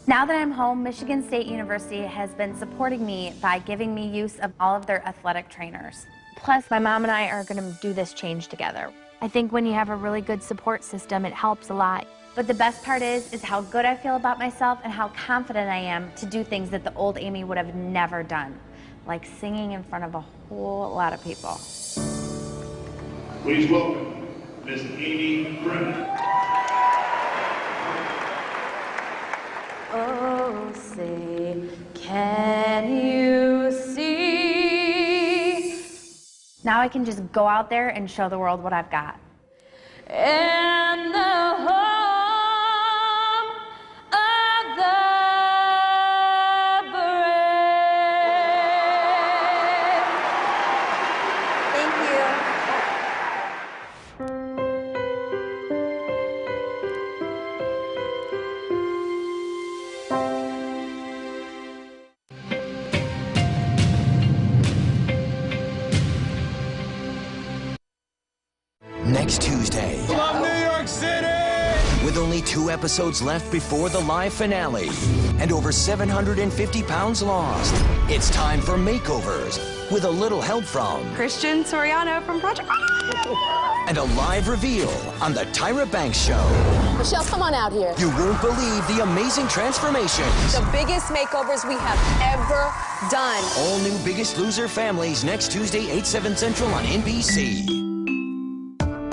Speaker 6: Now that I'm home, Michigan State University has been supporting me by giving me use of all of their athletic trainers. Plus, my mom and I are going to do this change together. I think when you have a really good support system, it helps a lot. But the best part is how good I feel about myself and how confident I am to do things that the old Amy would have never done, like singing in front of a whole lot of people.
Speaker 25: Please welcome Miss Amy Brennan.
Speaker 6: Oh, say, can you see? Now I can just go out there and show the world what I've got. And the home of the brave. Thank you.
Speaker 1: Next Tuesday.
Speaker 23: Love New York City!
Speaker 1: With only 2 episodes left before the live finale and over 750 pounds lost, it's time for makeovers with a little help from
Speaker 11: Christian Soriano from Project
Speaker 1: and a live reveal on the Tyra Banks Show.
Speaker 26: Michelle, come on out here.
Speaker 1: You won't believe the amazing transformations.
Speaker 26: The biggest makeovers we have ever done.
Speaker 1: All new Biggest Loser families next Tuesday, 8/7 Central on NBC.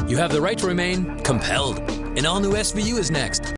Speaker 27: You have the right to remain compelled. An all-new SVU is next.